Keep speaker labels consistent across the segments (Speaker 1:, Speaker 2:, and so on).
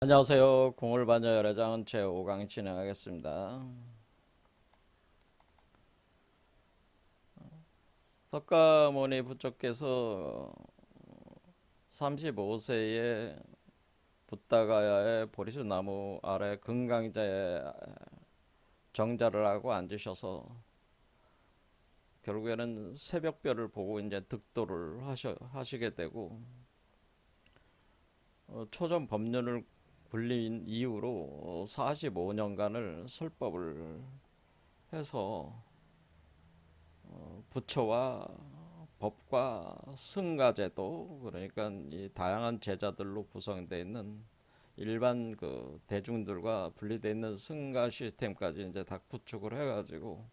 Speaker 1: 안녕하세요. 공을반여 열애장은 제5강 진행하겠습니다. 석가모니 부처께서 35세에 붓다가야의 보리수 나무 아래 금강자에 정자를 하고 앉으셔서 결국에는 새벽별을 보고 이제 득도를 하시게 되고, 초전 법륜을 굴린 이후로 45년간을 설법을 해서 부처와 법과 승가제도, 그러니까 이 다양한 제자들로 구성되어 있는 일반 그 대중들과 분리되어 있는 승가 시스템까지 이제 다 구축을 해가지고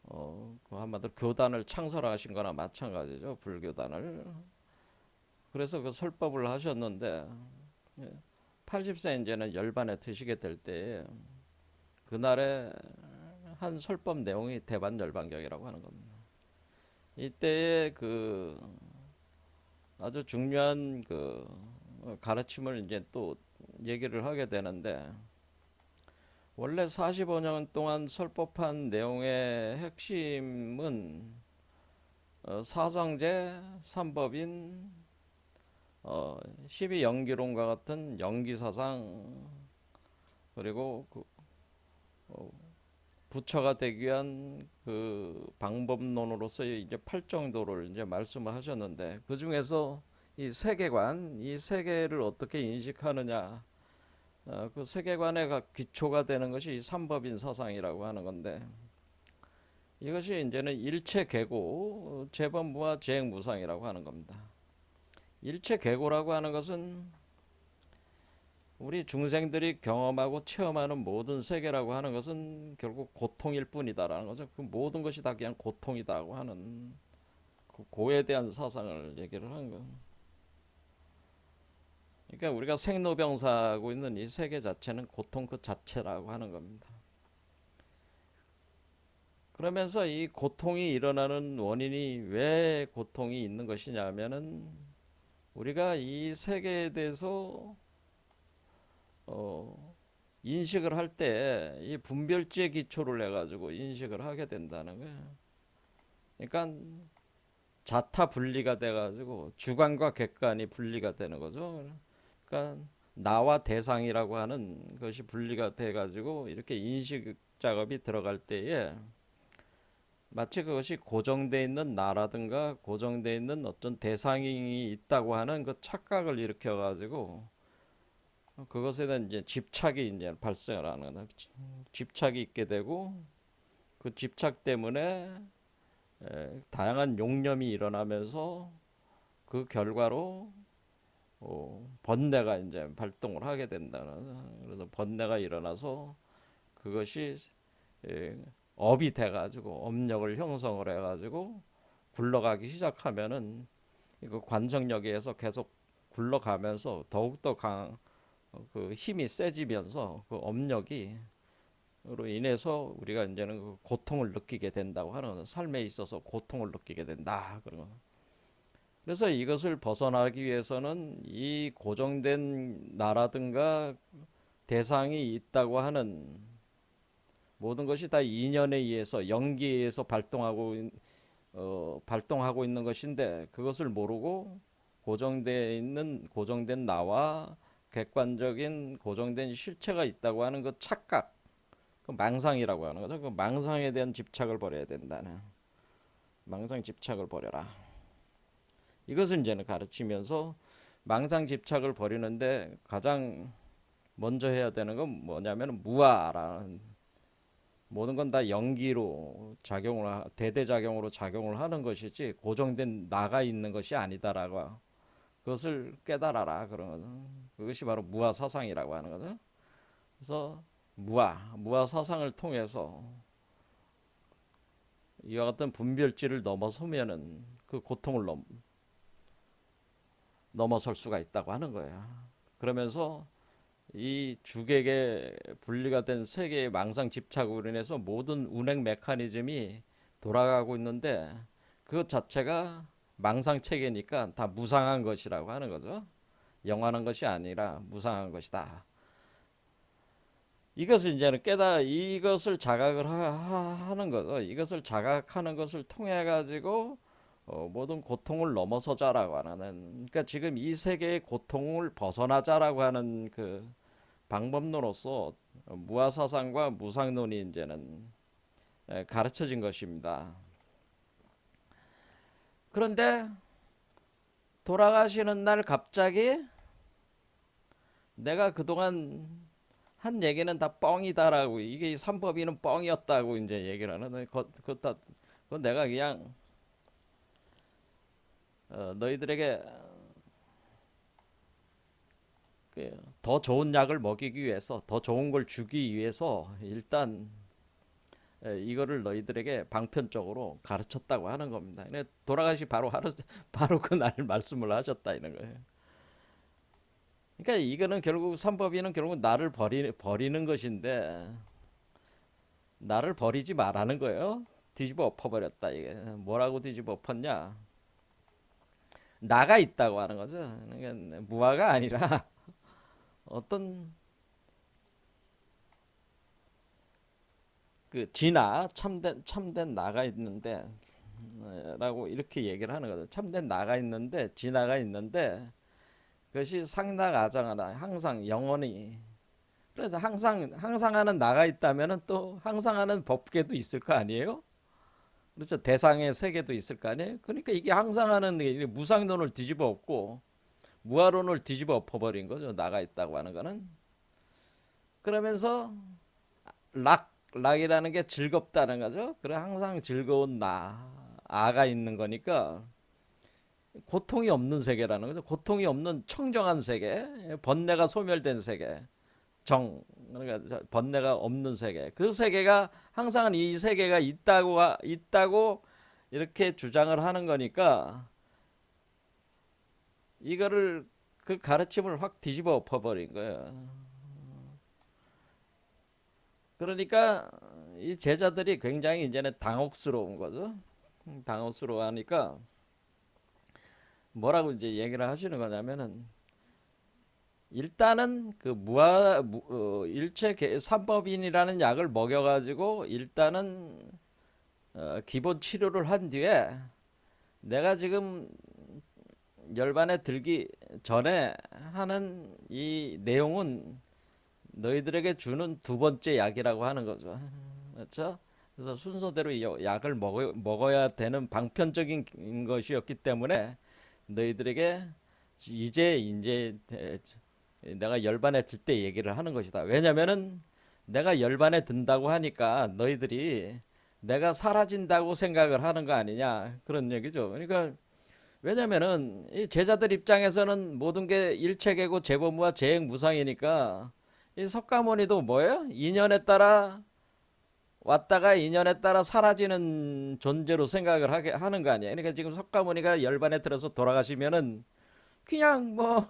Speaker 1: 그 한마디로 교단을 창설하신 거나 마찬가지죠. 불교단을. 그래서 그 설법을 하셨는데 80세 이제는 열반에 드시게 될 때 그날의 한 설법 내용이 대반열반경이라고 하는 겁니다. 이때의 그 아주 중요한 그 가르침을 이제 또 얘기를 하게 되는데, 원래 45년 동안 설법한 내용의 핵심은 사상제, 삼법인, 12연기론과 같은 연기사상, 그리고 그 부처가 되기 위한 그 방법론으로서의 이제 8정도를 이제 말씀을 하셨는데, 그 중에서 이 세계관, 이 세계를 어떻게 인식하느냐, 그 세계관의 기초가 되는 것이 삼법인 사상이라고 하는 건데, 이것이 이제는 일체계고 재범무와 재행무상이라고 하는 겁니다. 일체계고라고 하는 것은 우리 중생들이 경험하고 체험하는 모든 세계라고 하는 것은 결국 고통일 뿐이다라는 거죠. 그 모든 것이 다 그냥 고통이다고 하는 그 고에 대한 사상을 얘기를 하는 거예요. 그러니까 우리가 생로병사하고 있는 이 세계 자체는 고통 그 자체라고 하는 겁니다. 그러면서 이 고통이 일어나는 원인이 왜 고통이 있는 것이냐 하면은, 우리가 이 세계에 대해서 인식을 할 때 이 분별지의 기초를 해가지고 인식을 하게 된다는 거예요. 그러니까 자타 분리가 돼가지고 주관과 객관이 분리가 되는 거죠. 그러니까 나와 대상이라고 하는 것이 분리가 돼가지고 이렇게 인식 작업이 들어갈 때에 마치 그것이 고정되어 있는 나라든가 고정되어 있는 어떤 대상이 있다고 하는 그 착각을 일으켜가지고 그것에 대한 이제 집착이 이제 발생을 하는 거다. 집착이 있게 되고, 그 집착 때문에 다양한 용념이 일어나면서 그 결과로 번뇌가 이제 발동을 하게 된다는. 그래서 번뇌가 일어나서 그것이 업이 돼가지고 업력을 형성을 해가지고 굴러가기 시작하면은 그 관성력에 의해서 계속 굴러가면서 더욱더 그 힘이 세지면서 그 업력이 로 인해서 우리가 이제는 그 고통을 느끼게 된다고 하는, 삶에 있어서 고통을 느끼게 된다. 그래서 이것을 벗어나기 위해서는 이 고정된 나라든가 대상이 있다고 하는 모든 것이 다 인연에 의해서 연기에 의해서 발동하고 있는 것인데, 그것을 모르고 고정된 나와 객관적인 고정된 실체가 있다고 하는 그 착각, 그 망상이라고 하는 거죠. 그 망상에 대한 집착을 버려야 된다는. 망상 집착을 버려라. 이것을 이제는 가르치면서 망상 집착을 버리는데 가장 먼저 해야 되는 건 뭐냐면 무아라는, 모든 건 다 연기로 대대작용으로 작용을 하는 것이지 고정된 나가 있는 것이 아니다라고, 그것을 깨달아라 그런 거죠. 그것이 바로 무아 사상이라고 하는 거죠. 그래서 무아 사상을 통해서 이와 같은 분별지를 넘어서면은 그 고통을 넘어설 수가 있다고 하는 거예요. 그러면서 이 주객의 분리가 된 세계의 망상 집착으로 인해서 모든 운행 메커니즘이 돌아가고 있는데, 그 자체가 망상 체계니까 다 무상한 것이라고 하는 거죠. 영원한 것이 아니라 무상한 것이다. 이것을 이제는 이것을 자각을 하는 거죠. 이것을 자각하는 것을 통해 가지고 모든 고통을 넘어서자라고 하는, 그러니까 지금 이 세계의 고통을 벗어나자라고 하는 그 방법론으로서 무아사상과 무상론이 이제는 가르쳐진 것입니다. 그런데 돌아가시는 날 갑자기 내가 그동안 한 얘기는 다 뻥이다라고, 이게 삼법인은 뻥이었다고 이제 얘기를 하는, 그건 내가 그냥 너희들에게 더 좋은 약을 먹이기 위해서, 더 좋은 걸 주기 위해서 일단 이거를 너희들에게 방편적으로 가르쳤다고 하는 겁니다. 돌아가시 바로 그날 말씀을 하셨다 이런 거예요. 그러니까 이거는 결국 삼법인은 결국 나를 버리는 것인데, 나를 버리지 말라는 거예요. 뒤집어 엎어버렸다. 이게 뭐라고 뒤집어 엎었냐? 나가 있다고 하는 거죠. 그러니까 무아가 아니라 어떤 그 참된 나가 있는데, 라고 이렇게 얘기를 하는 거죠. 참된 나가 있는데, 진화가 있는데, 그것이 상나가장하나 항상 영원히, 그래도 항상 하는 나가 있다면은 또 항상 하는 법계도 있을 거 아니에요? 그렇죠. 대상의 세계도 있을 거 아니에요? 그러니까 이게 항상 하는 무상론을 뒤집어 엎고 무아론을 뒤집어 엎어버린 거죠. 나가 있다고 하는 거는. 그러면서 락이라는 게 즐겁다는 거죠. 그래, 항상 즐거운 아가 있는 거니까 고통이 없는 세계라는 거죠. 고통이 없는 청정한 세계, 번뇌가 소멸된 세계, 그러니까 번뇌가 없는 세계. 그 세계가 항상 이 세계가 있다고 이렇게 주장을 하는 거니까, 이거를 그 가르침을 확 뒤집어 엎어버린 거예요. 그러니까 이 제자들이 굉장히 이제는 당혹스러운 거죠. 당혹스러워하니까 뭐라고 이제 얘기를 하시는 거냐면은, 일단은 그 일체 삼법인이라는 약을 먹여가지고 일단은 기본 치료를 한 뒤에, 내가 지금 열반에 들기 전에 하는 이 내용은 너희들에게 주는 두 번째 약이라고 하는 거죠. 그렇죠? 그래서 순서대로 이 약을 먹어야 되는 방편적인 것이었기 때문에 너희들에게 이제 내가 열반에 들 때 얘기를 하는 것이다. 왜냐면은 내가 열반에 든다고 하니까 너희들이 내가 사라진다고 생각을 하는 거 아니냐, 그런 얘기죠. 그러니까 왜냐면은 이 제자들 입장에서는 모든 게 일체계고 재범무와 재행무상이니까, 이 석가모니도 뭐예요? 인연에 따라 왔다가 인연에 따라 사라지는 존재로 생각을 하는 거 아니에요. 그러니까 지금 석가모니가 열반에 들어서 돌아가시면은 그냥 뭐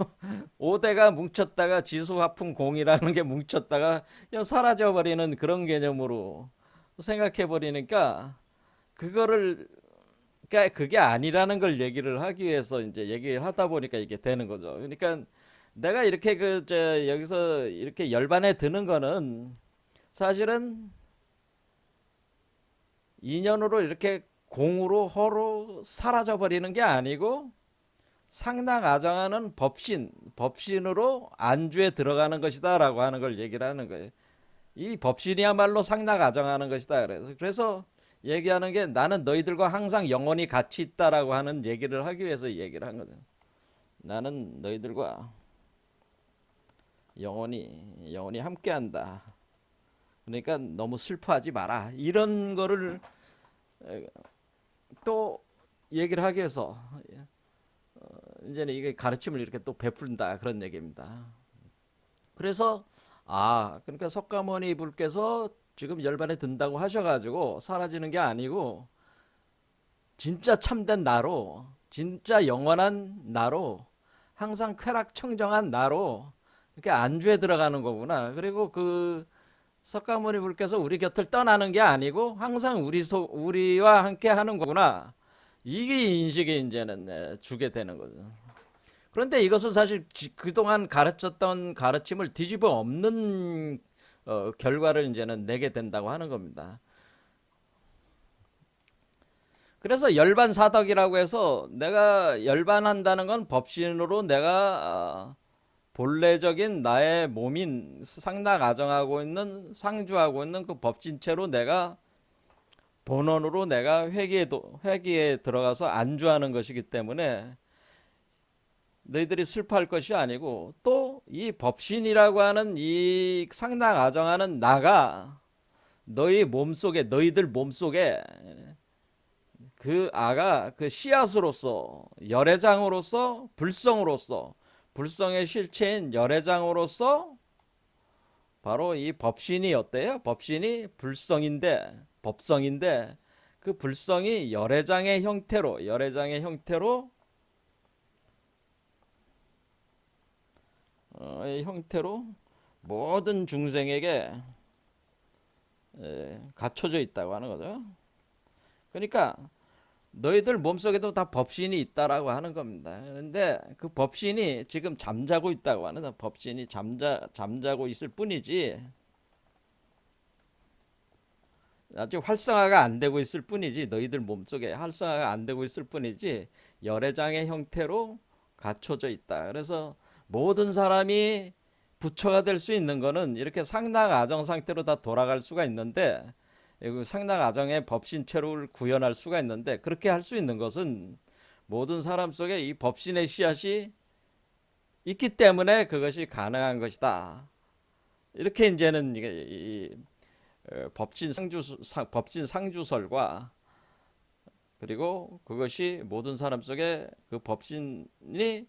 Speaker 1: 오대가 뭉쳤다가 지수화풍 공이라는 게 뭉쳤다가 그냥 사라져 버리는 그런 개념으로 생각해 버리니까, 그거를, 그러니까 그게 아니라는 걸 얘기를 하기 위해서 이제 얘기를 하다 보니까 이게 되는 거죠. 그러니까 내가 이렇게 여기서 이렇게 열반에 드는 거는 사실은 인연으로 이렇게 공으로 허로 사라져 버리는 게 아니고, 상당아정하는 법신으로 안주에 들어가는 것이다라고 하는 걸 얘기를 하는 거예요. 이 법신이야말로 상당아정하는 것이다. 그래서 얘기하는 게, 나는 너희들과 항상 영원히 같이 있다라고 하는 얘기를 하기 위해서 얘기를 한 거죠. 나는 너희들과 영원히 함께한다. 그러니까 너무 슬퍼하지 마라. 이런 거를 또 얘기를 하기 위해서 이제는 이게 가르침을 이렇게 또 베푼다, 그런 얘기입니다. 그래서 그러니까 석가모니 불께서 지금 열반에 든다고 하셔가지고 사라지는 게 아니고, 진짜 참된 나로, 진짜 영원한 나로, 항상 쾌락 청정한 나로 이렇게 안주에 들어가는 거구나. 그리고 그 석가모니 불께서 우리 곁을 떠나는 게 아니고 항상 우리와 함께 하는 거구나. 이게 인식이 이제는 주게 되는 거죠. 그런데 이것은 사실 그동안 가르쳤던 가르침을 뒤집어 엎는 결과를 이제는 내게 된다고 하는 겁니다. 그래서 열반사덕이라고 해서 내가 열반한다는 건 법신으로 내가 본래적인 나의 몸인 상락아정하고 있는 상주하고 있는 그 법진체로 내가 본원으로 내가 회기에 들어가서 안주하는 것이기 때문에 너희들이 슬퍼할 것이 아니고 또 이 법신이라고 하는 이 상락아정하는 나가 너희들 몸속에 그 아가 그 씨앗으로서 열애장으로서 불성의 실체인 열애장으로서 바로 이 법신이 어때요? 법신이 법성인데 그 불성이 열애장의 형태로 모든 중생에게 갖춰져 있다고 하는 거죠. 그러니까 너희들 몸속에도 다 법신이 있다라고 하는 겁니다. 그런데 그 법신이 지금 잠자고 있다고 하는 거예요. 법신이 잠자고 있을 뿐이지 아직 활성화가 안 되고 있을 뿐이지 너희들 몸속에 활성화가 안 되고 있을 뿐이지 열애장의 형태로 갖춰져 있다. 그래서 모든 사람이 부처가 될 수 있는 거는 이렇게 상락아정 상태로 다 돌아갈 수가 있는데 상락아정의 법신체를 구현할 수가 있는데 그렇게 할 수 있는 것은 모든 사람 속에 이 법신의 씨앗이 있기 때문에 그것이 가능한 것이다. 이렇게 이제는 이 법진 상주설과 그리고 그것이 모든 사람 속에 그 법신이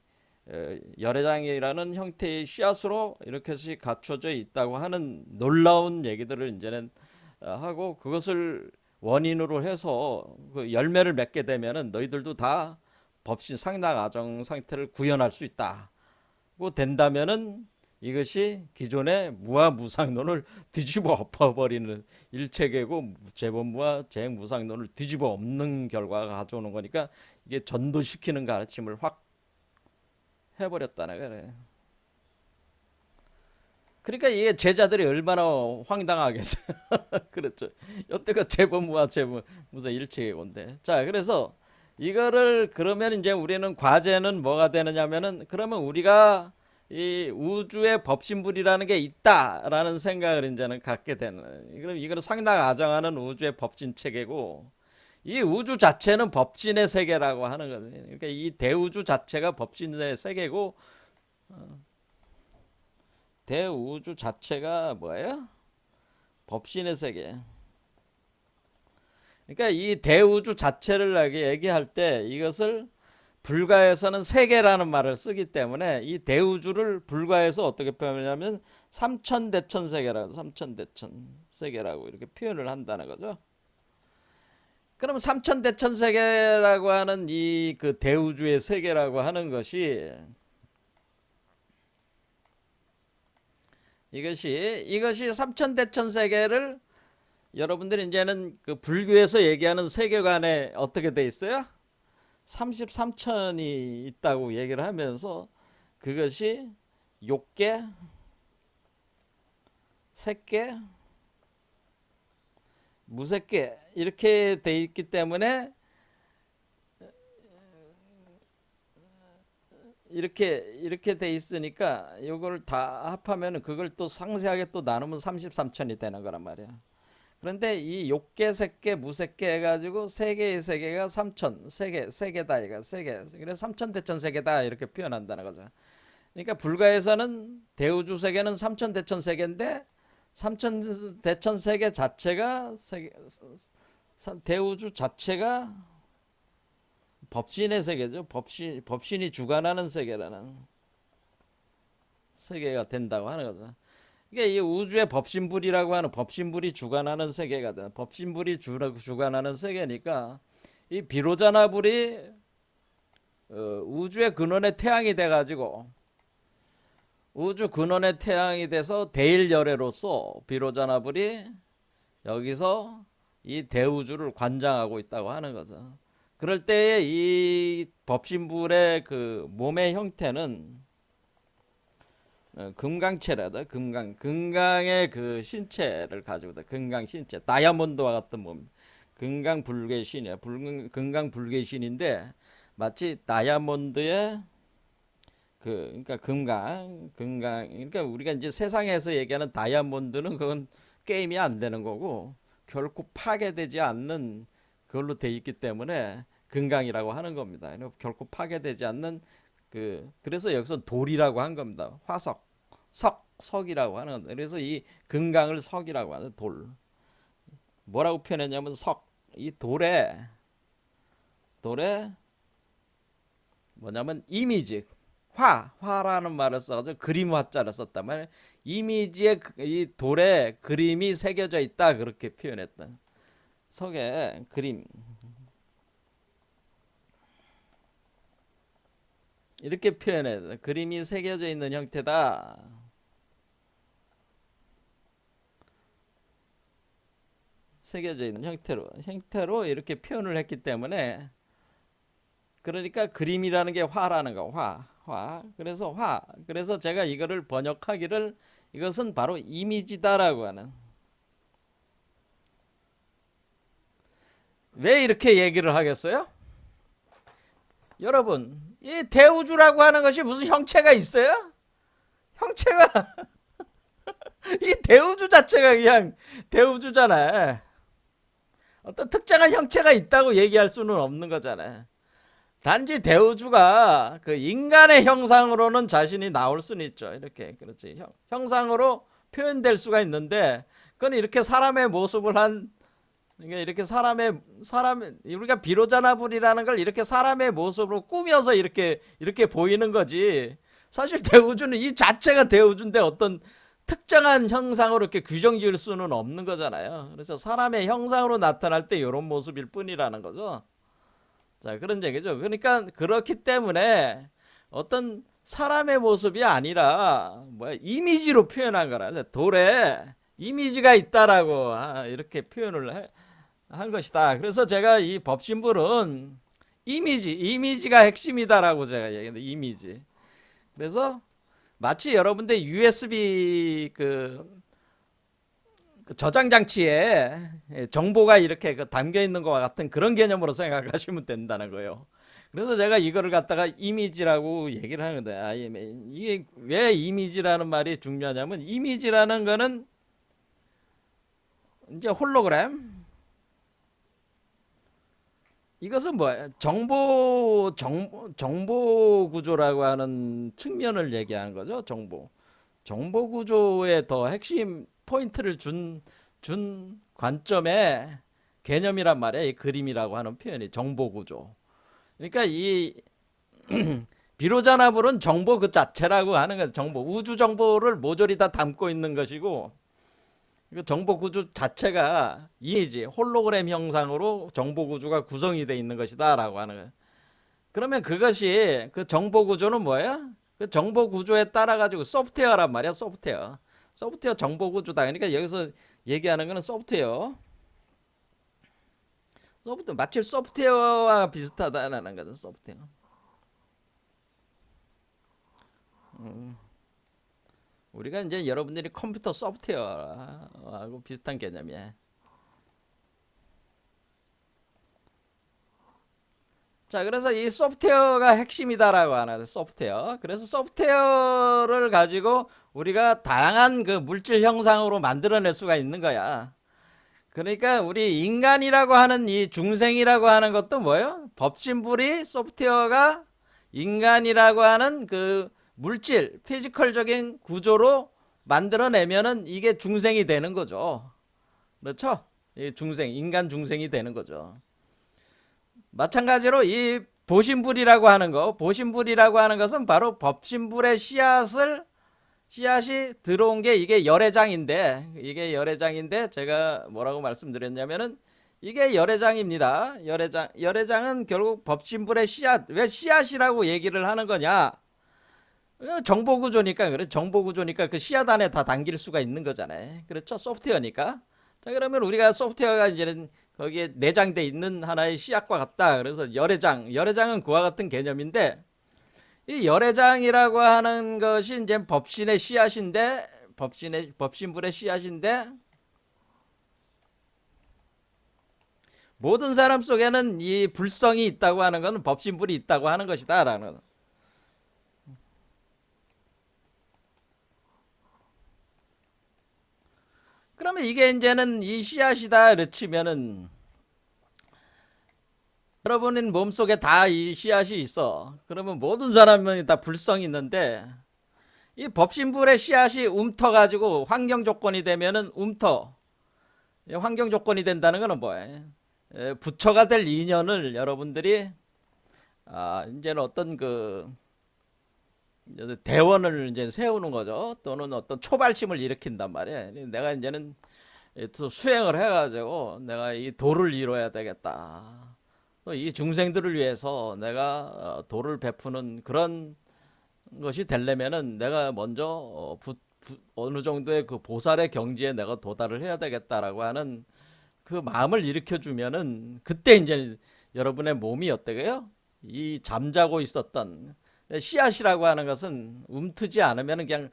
Speaker 1: 열애장이라는 형태의 씨앗으로 이렇게 갖춰져 있다고 하는 놀라운 얘기들을 이제는 하고 그것을 원인으로 해서 그 열매를 맺게 되면은 너희들도 다 법신 상락아정 상태를 구현할 수 있다고 된다면은 이것이 기존의 무아무상론을 뒤집어 엎어버리는 일체계고 재본무와 재무상론을 뒤집어 엎는 결과가 가져오는 거니까 이게 전도시키는 가르침을 확 해버렸다는 거예요. 그러니까 이게 제자들이 얼마나 황당하겠어요. 그렇죠. 여태가 재본무와 재무상 일체계고인데. 자, 그래서 이거를 그러면 이제 우리는 과제는 뭐가 되느냐면은 그러면 우리가 이 우주의 법신불이라는 게 있다라는 생각을 이제는 갖게 되는. 그럼 이거는 상락아정하는 우주의 법진 체계고 이 우주 자체는 법신의 세계라고 하는 거거든요. 그러니까 이 대우주 자체가 법신의 세계고 대우주 자체가 뭐예요? 법신의 세계. 그러니까 이 대우주 자체를 얘기할 때 이것을 불가에서는 세계라는 말을 쓰기 때문에 이 대우주를 불가에서 어떻게 표현하냐면 삼천대천 세계라고 이렇게 표현을 한다는 거죠. 그럼 삼천대천 세계라고 하는 이 그 대우주의 세계라고 하는 것이 이것이 삼천대천 세계를 여러분들이 이제는 그 불교에서 얘기하는 세계관에 어떻게 돼 있어요? 33천이 있다고 얘기를 하면서 그것이 욕계, 색계, 무색계 이렇게 돼 있기 때문에 이렇게 돼 있으니까 이걸 다 합하면 그걸 또 상세하게 또 나누면 33천이 되는 거란 말이야. 그런데 이 욕계, 색계, 무색계 해가지고 세 개의 세계가 3천, 세계다 이거 세계. 그래서 삼천대천 세계다 이렇게 표현한다는 거죠. 그러니까 불가에서는 대우주 세계는 삼천대천 세계인데 삼천대천 세계 자체가 대우주 자체가 법신의 세계죠. 법신이 주관하는 세계라는 세계가 된다고 하는 거죠. 이게 이 우주의 법신불이라고 하는 법신불이 주관하는 세계가 돼. 법신불이 주관하는 세계니까 이 비로자나불이 우주의 근원의 태양이 돼가지고 우주 근원의 태양이 돼서 대일열애로서 비로자나불이 여기서 이 대우주를 관장하고 있다고 하는 거죠. 그럴 때에 이 법신불의 그 몸의 형태는 금강체라다. 금강의 그 신체를 가지고 있다. 금강 신체, 다이아몬드와 같은 몸. 금강불개의 신이야. 금강불개의 신인데 마치 다이아몬드의 그러니까 금강, 그러니까 우리가 이제 세상에서 얘기하는 다이아몬드는 그건 게임이 안 되는 거고 결코 파괴되지 않는 그걸로 돼 있기 때문에 금강이라고 하는 겁니다. 결코 파괴되지 않는 그래서 여기서 돌이라고 한 겁니다. 화석, 석이라고 하는 겁니다. 그래서 이 금강을 석이라고 하는 돌. 뭐라고 표현했냐면 이 돌에 뭐냐면 이미지, 화라는 말을 써가지고 그림 화자를 썼단 말이에요. 이미지에 이 돌에 그림이 새겨져 있다 그렇게 표현했다. 석에 그림 이렇게 표현해. 그림이 새겨져 있는 형태다. 새겨져 있는 형태로 이렇게 표현을 했기 때문에 그러니까 그림이라는 게 화라는 거. 화. 그래서 제가 이거를 번역하기를 이것은 바로 이미지다라고 하는. 왜 이렇게 얘기를 하겠어요? 여러분, 이 대우주라고 하는 것이 무슨 형체가 있어요? 형체가 이 대우주 자체가 그냥 대우주잖아. 어떤 특정한 형체가 있다고 얘기할 수는 없는 거잖아. 단지 대우주가 그 인간의 형상으로는 자신이 나올 수는 있죠. 이렇게 그렇지. 형상으로 표현될 수가 있는데 그건 이렇게 사람의 모습을 그러니까 이렇게 우리가 비로자나불이라는 걸 이렇게 사람의 모습으로 꾸며서 이렇게 보이는 거지. 사실 대우주는 이 자체가 대우주인데 어떤 특정한 형상으로 이렇게 규정 지을 수는 없는 거잖아요. 그래서 사람의 형상으로 나타날 때 이런 모습일 뿐이라는 거죠. 자, 그런 얘기죠. 그러니까 그렇기 때문에 어떤 사람의 모습이 아니라 이미지로 표현한 거라. 돌에 이미지가 있다라고 이렇게 표현을 한 것이다. 그래서 제가 이 법신불은 이미지가 핵심이다라고 제가 얘기했는데 이미지. 그래서 마치 여러분들 USB 그 저장 장치에 정보가 이렇게 담겨 있는 것과 같은 그런 개념으로 생각하시면 된다는 거예요. 그래서 제가 이거를 갖다가 이미지라고 얘기를 하는데 이게 왜 이미지라는 말이 중요하냐면 이미지라는 거는 이제 홀로그램 이것은 뭐예요? 정보 구조라고 하는 측면을 얘기하는 거죠. 정보 구조에 더 핵심 포인트를 준 관점의 개념이란 말이에요. 이 그림이라고 하는 표현이 정보 구조. 그러니까 이 비로자나불은 정보 그 자체라고 하는 거죠. 우주 정보를 모조리 다 담고 있는 것이고 정보 구조 자체가 이미지, 홀로그램 형상으로 정보 구조가 구성이 되어 있는 것이다라고 하는 거예요. 그러면 그것이 그 정보 구조는 뭐예요? 그 정보 구조에 따라 가지고 소프트웨어란 말이야. 소프트웨어 정보 구조다. 그러니까 여기서 얘기하는 거는 소프트웨어 마치 소프트웨어와 비슷하다라는 거죠. 소프트웨어. 우리가 이제 여러분들이 컴퓨터 소프트웨어하고 비슷한 개념이에요. 자, 그래서 이 소프트웨어가 핵심이다라고 하는 소프트웨어. 그래서 소프트웨어를 가지고 우리가 다양한 그 물질 형상으로 만들어낼 수가 있는 거야. 그러니까 우리 인간이라고 하는 이 중생이라고 하는 것도 뭐예요? 법신불이 소프트웨어가 인간이라고 하는 그 물질, 피지컬적인 구조로 만들어내면은 이게 중생이 되는 거죠. 그렇죠? 인간 중생이 되는 거죠. 마찬가지로 이 보신불이라고 하는 것은 바로 법신불의 씨앗이 들어온 게 이게 열애장인데 제가 뭐라고 말씀드렸냐면은 이게 열애장입니다. 열애장은 결국 법신불의 씨앗. 왜 씨앗이라고 얘기를 하는 거냐? 정보구조니까 그 씨앗 안에 다 담길 수가 있는 거잖아요. 그렇죠? 소프트웨어니까. 자, 그러면 우리가 소프트웨어가 이제는 거기에 내장돼 있는 하나의 씨앗과 같다. 그래서 열애장은 그와 같은 개념인데, 이 열애장이라고 하는 것이 이제 법신의 씨앗인데, 법신불의 씨앗인데, 모든 사람 속에는 이 불성이 있다고 하는 것은 법신불이 있다고 하는 것이다라는. 그러면 이게 이제는 이 씨앗이다 그치면은, 여러분은 몸속에 다 이 씨앗이 있어. 그러면 모든 사람은 다 불성이 있는데, 이 법신불의 씨앗이 움터가지고 환경 조건이 되면은 환경 조건이 된다는 것은 뭐예요? 부처가 될 인연을 여러분들이 이제는 어떤 그 대원을 이제 세우는 거죠. 또는 어떤 초발심을 일으킨단 말이에요. 내가 이제는 또 수행을 해가지고 내가 이 도를 이뤄야 되겠다. 또 이 중생들을 위해서 내가 도를 베푸는 그런 것이 되려면은 내가 먼저 어느 정도의 그 보살의 경지에 내가 도달을 해야 되겠다라고 하는 그 마음을 일으켜 주면은 그때 이제 여러분의 몸이 어때요? 이 잠자고 있었던 씨앗이라고 하는 것은 움트지 않으면 그냥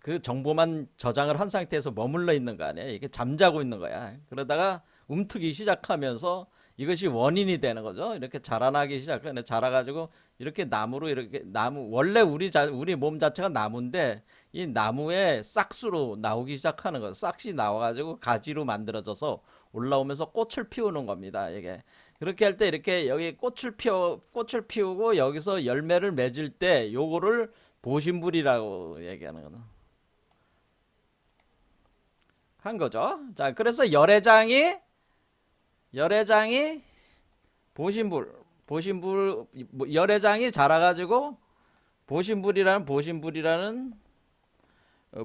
Speaker 1: 그 정보만 저장을 한 상태에서 머물러 있는 거 아니에요. 이게 잠자고 있는 거야. 그러다가 움트기 시작하면서 이것이 원인이 되는 거죠. 이렇게 자라나기 시작하네. 자라가지고 이렇게 나무로 이렇게 원래 우리 몸 자체가 나무인데 이 나무에 싹수로 나오기 시작하는 거죠. 싹이 나와가지고 가지로 만들어져서 올라오면서 꽃을 피우는 겁니다. 이게 그렇게 할 때 이렇게 여기 꽃을 피우고 여기서 열매를 맺을 때 요거를 보신불이라고 얘기하는 거죠. 한 거죠. 자, 그래서 열애장이 열애장이 자라가지고 보신불이라는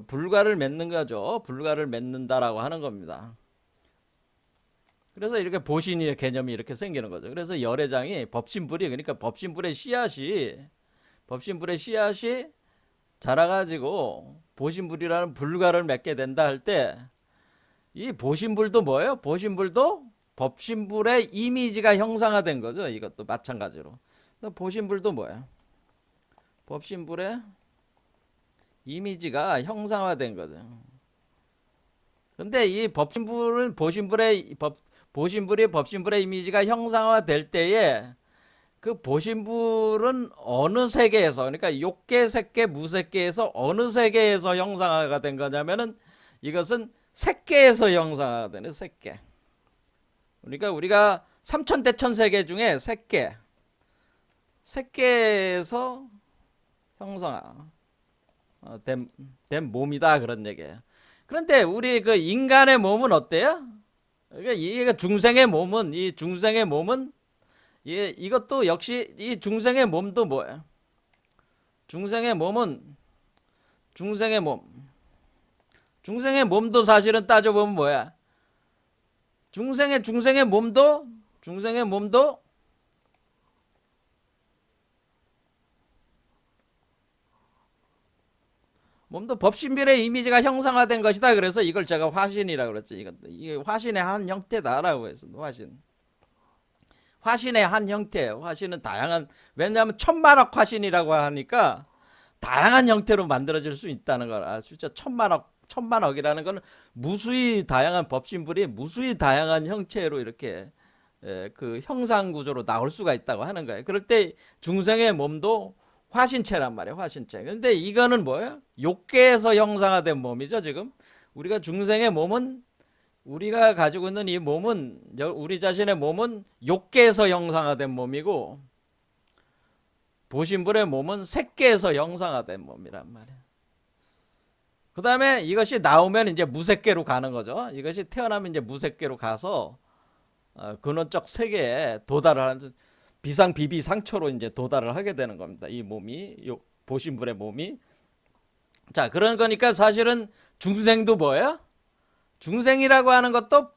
Speaker 1: 불가를 맺는 거죠. 불가를 맺는다라고 하는 겁니다. 그래서 이렇게 보신의 개념이 이렇게 생기는 거죠. 그래서 열애장이 법신불이, 그러니까 법신불의 씨앗이 자라가지고 보신불이라는 불가를 맺게 된다 할 때, 이 보신불도 뭐예요? 보신불도 법신불의 이미지가 형상화된 거죠. 이것도 마찬가지로. 보신불도 뭐예요? 법신불의 이미지가 형상화된 거죠. 근데 이 보신불이 법신불의 이미지가 형상화될 때에 그 보신불은 어느 세계에서, 그러니까 욕계, 색계, 무색계에서 어느 세계에서 형상화가 된 거냐면은 이것은 색계에서 형상화가 되는 색계. 그러니까 우리가 삼천대천세계 중에 색계에서 형상화 된 몸이다 그런 얘기예요. 그런데 우리 그 인간의 몸은 어때요? 그러니까 이게 중생의 몸은 이것도 역시 이 중생의 몸도 뭐예요? 중생의 몸도 사실은 따져보면 뭐야? 중생의 몸도 법신별의 이미지가 형상화된 것이다. 그래서 이걸 제가 화신이라고 그랬죠. 이게 화신의 한 형태다라고 해서 화신의 한 형태예요. 화신은 다양한, 왜냐하면 천만억 화신이라고 하니까 다양한 형태로 만들어질 수 있다는 걸 알 수 있죠. 천만억이라는 건 무수히 다양한 법신불이 무수히 다양한 형체로 이렇게 그 형상 구조로 나올 수가 있다고 하는 거예요. 그럴 때 중생의 몸도 화신체란 말이에요. 화신체. 근데 이거는 뭐예요? 욕계에서 형상화된 몸이죠. 지금 우리가 중생의 몸은, 우리가 가지고 있는 이 몸은, 우리 자신의 몸은 욕계에서 형상화된 몸이고 보신불의 몸은 색계에서 형상화된 몸이란 말이에요. 그 다음에 이것이 나오면 이제 무색계로 가는 거죠. 이것이 태어나면 이제 무색계로 가서 근원적 세계에 도달을 하는, 비상비비상초로 이제 도달을 하게 되는 겁니다. 이 몸이, 보신불의 몸이. 자, 그런 거니까 사실은 중생도 뭐예요? 중생이라고 하는 것도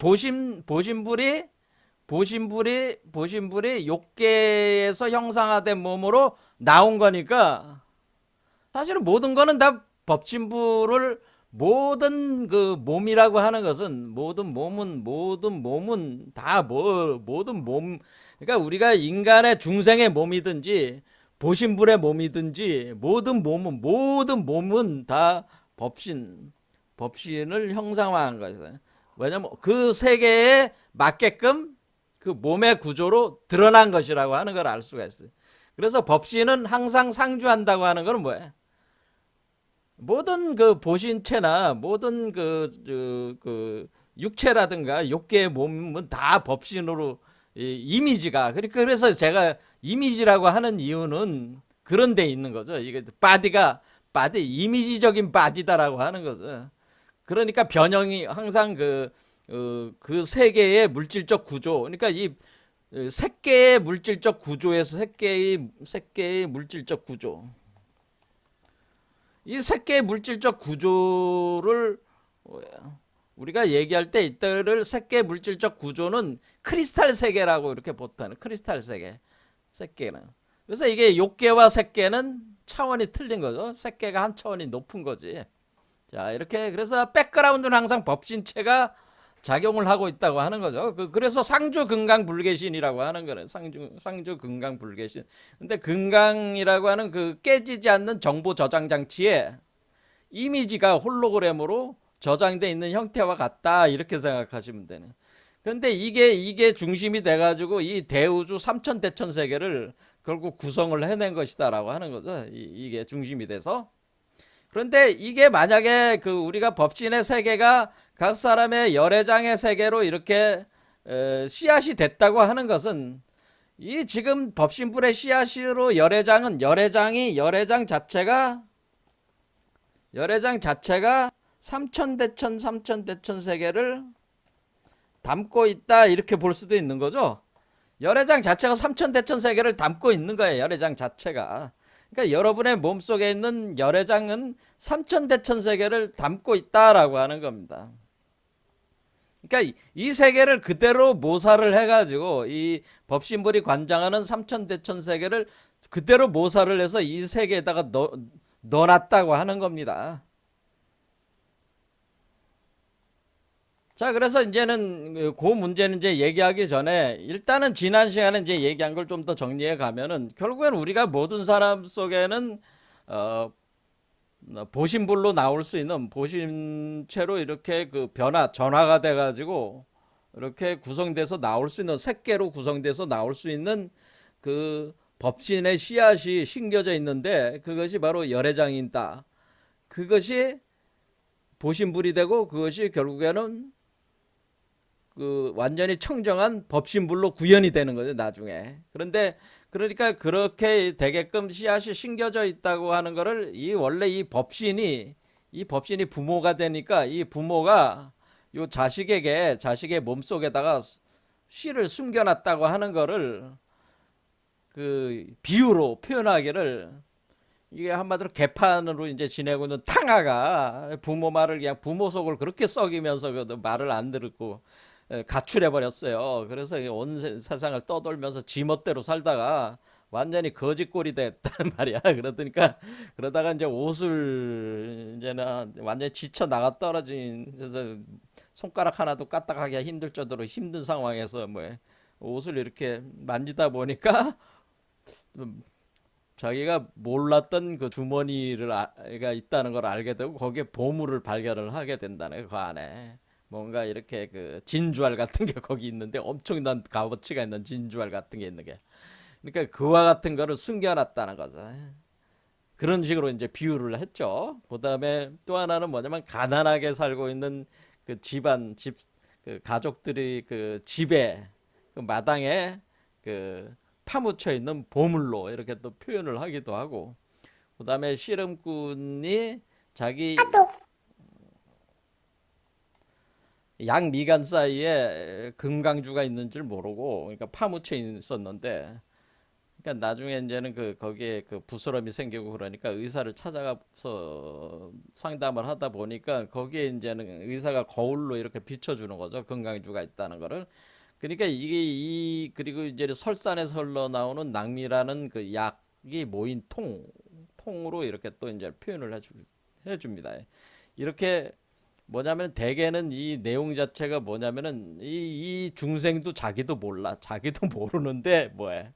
Speaker 1: 보신불이 욕계에서 형상화된 몸으로 나온 거니까 사실은 모든 거는 다 법신불을 모든 그 몸이라고 하는 것은 모든 몸은 다 모든 몸 그러니까 우리가 인간의 중생의 몸이든지 보신불의 몸이든지 모든 몸은 다 법신을 형상화한 것이다. 왜냐면 그 세계에 맞게끔 그 몸의 구조로 드러난 것이라고 하는 걸 알 수가 있어요. 그래서 법신은 항상 상주한다고 하는 것은 뭐예요? 모든 그 보신체나 모든 그 육체라든가 육계의 몸은 다 법신으로 이미지가 그러니까 그래서 제가 이미지라고 하는 이유는 그런 데 있는 거죠. 이게 바디 이미지적인 바디다라고 하는 거죠. 그러니까 변형이 항상 그 세계의 물질적 구조 그러니까 이 색계의 물질적 구조에서 색계의 물질적 구조 이 색계의 물질적 구조를 우리가 얘기할 때 이때를 색계 물질적 구조는 크리스탈 세계라고 이렇게 보통하는 크리스탈 세계 색계는 그래서 이게 욕계와 색계는 차원이 틀린 거죠. 색계가 한 차원이 높은 거지. 자 이렇게 그래서 백그라운드는 항상 법신체가 작용을 하고 있다고 하는 거죠. 그래서 상주금강불개신이라고 하는 거는 상주금강불개신. 근데 금강이라고 하는 그 깨지지 않는 정보 저장 장치에 이미지가 홀로그램으로 저장돼 있는 형태와 같다 이렇게 생각하시면 되는. 그런데 이게 중심이 돼가지고 이 대우주 삼천대천 세계를 결국 구성을 해낸 것이다라고 하는 거죠. 이게 중심이 돼서. 그런데 이게 만약에 그 우리가 법신의 세계가 각 사람의 열애장의 세계로 이렇게 씨앗이 됐다고 하는 것은 이 지금 법신불의 씨앗으로 열애장 자체가 삼천대천 세계를 담고 있다 이렇게 볼 수도 있는 거죠. 열애장 자체가 삼천대천 세계를 담고 있는 거예요. 열애장 자체가. 그러니까 여러분의 몸속에 있는 열애장은 삼천대천 세계를 담고 있다라고 하는 겁니다. 그러니까 이 세계를 그대로 모사를 해가지고 이 법신불이 관장하는 삼천대천 세계를 그대로 모사를 해서 이 세계에다가 넣어놨다고 하는 겁니다. 자, 그래서 이제는 그 문제는 이제 얘기하기 전에 일단은 지난 시간에 이제 얘기한 걸 좀 더 정리해 가면은 결국엔 우리가 모든 사람 속에는 어 보신불로 나올 수 있는 보신체로 이렇게 그 전화가 돼 가지고 이렇게 구성돼서 나올 수 있는 색계로 구성돼서 나올 수 있는 그 법신의 씨앗이 심겨져 있는데 그것이 바로 열애장이다. 그것이 보신불이 되고 그것이 결국에는 그 완전히 청정한 법신불로 구현이 되는 거죠 나중에. 그런데 그러니까 그렇게 되게끔 씨앗이 심겨져 있다고 하는 거를 원래 이 법신이 부모가 되니까 이 부모가 요 자식의 몸속에다가 씨를 숨겨놨다고 하는 거를 그 비유로 표현하기를 이게 한마디로 개판으로 이제 지내고 있는 탕아가 부모 말을 그냥 부모 속을 그렇게 썩이면서 말을 안 듣고 가출해 버렸어요. 그래서 온 세상을 떠돌면서 지멋대로 살다가 완전히 거지꼴이 됐단 말이야. 그러다가 이제 옷을 이제는 완전히 지쳐 나가 떨어진 그래서 손가락 하나도 까딱하기가 힘들 정도로 힘든 상황에서 뭐 옷을 이렇게 만지다 보니까 자기가 몰랐던 그 주머니가 있다는 걸 알게 되고 거기에 보물을 발견을 하게 된다는 거, 그 안에 뭔가 이렇게 그 진주알 같은 게 거기 있는데 엄청난 값어치가 있는 진주알 같은 게 있는 게 그러니까 그와 같은 거를 숨겨놨다는 거죠. 그런 식으로 이제 비유를 했죠. 그 다음에 또 하나는 뭐냐면 가난하게 살고 있는 그 그 가족들이 그 집에 그 마당에 그 파묻혀 있는 보물로 이렇게 또 표현을 하기도 하고 그 다음에 씨름꾼이 자기 양미간 사이에 금강주가 있는 줄 모르고 그러니까 파묻혀 있었는데 그러니까 나중에 이제는 거기에 그 부스럼이 생기고 그러니까 의사를 찾아가서 상담을 하다 보니까 거기에 이제는 의사가 거울로 이렇게 비춰주는 거죠. 금강주가 있다는 거를. 그러니까 그리고 이제 설산에서 흘러나오는 낭미라는 그 약이 모인 통으로 이렇게 또 이제 표현을 해줍니다. 이렇게 뭐냐면 대개는 이 내용 자체가 뭐냐면은 이 중생도 자기도 몰라. 자기도 모르는데 뭐해.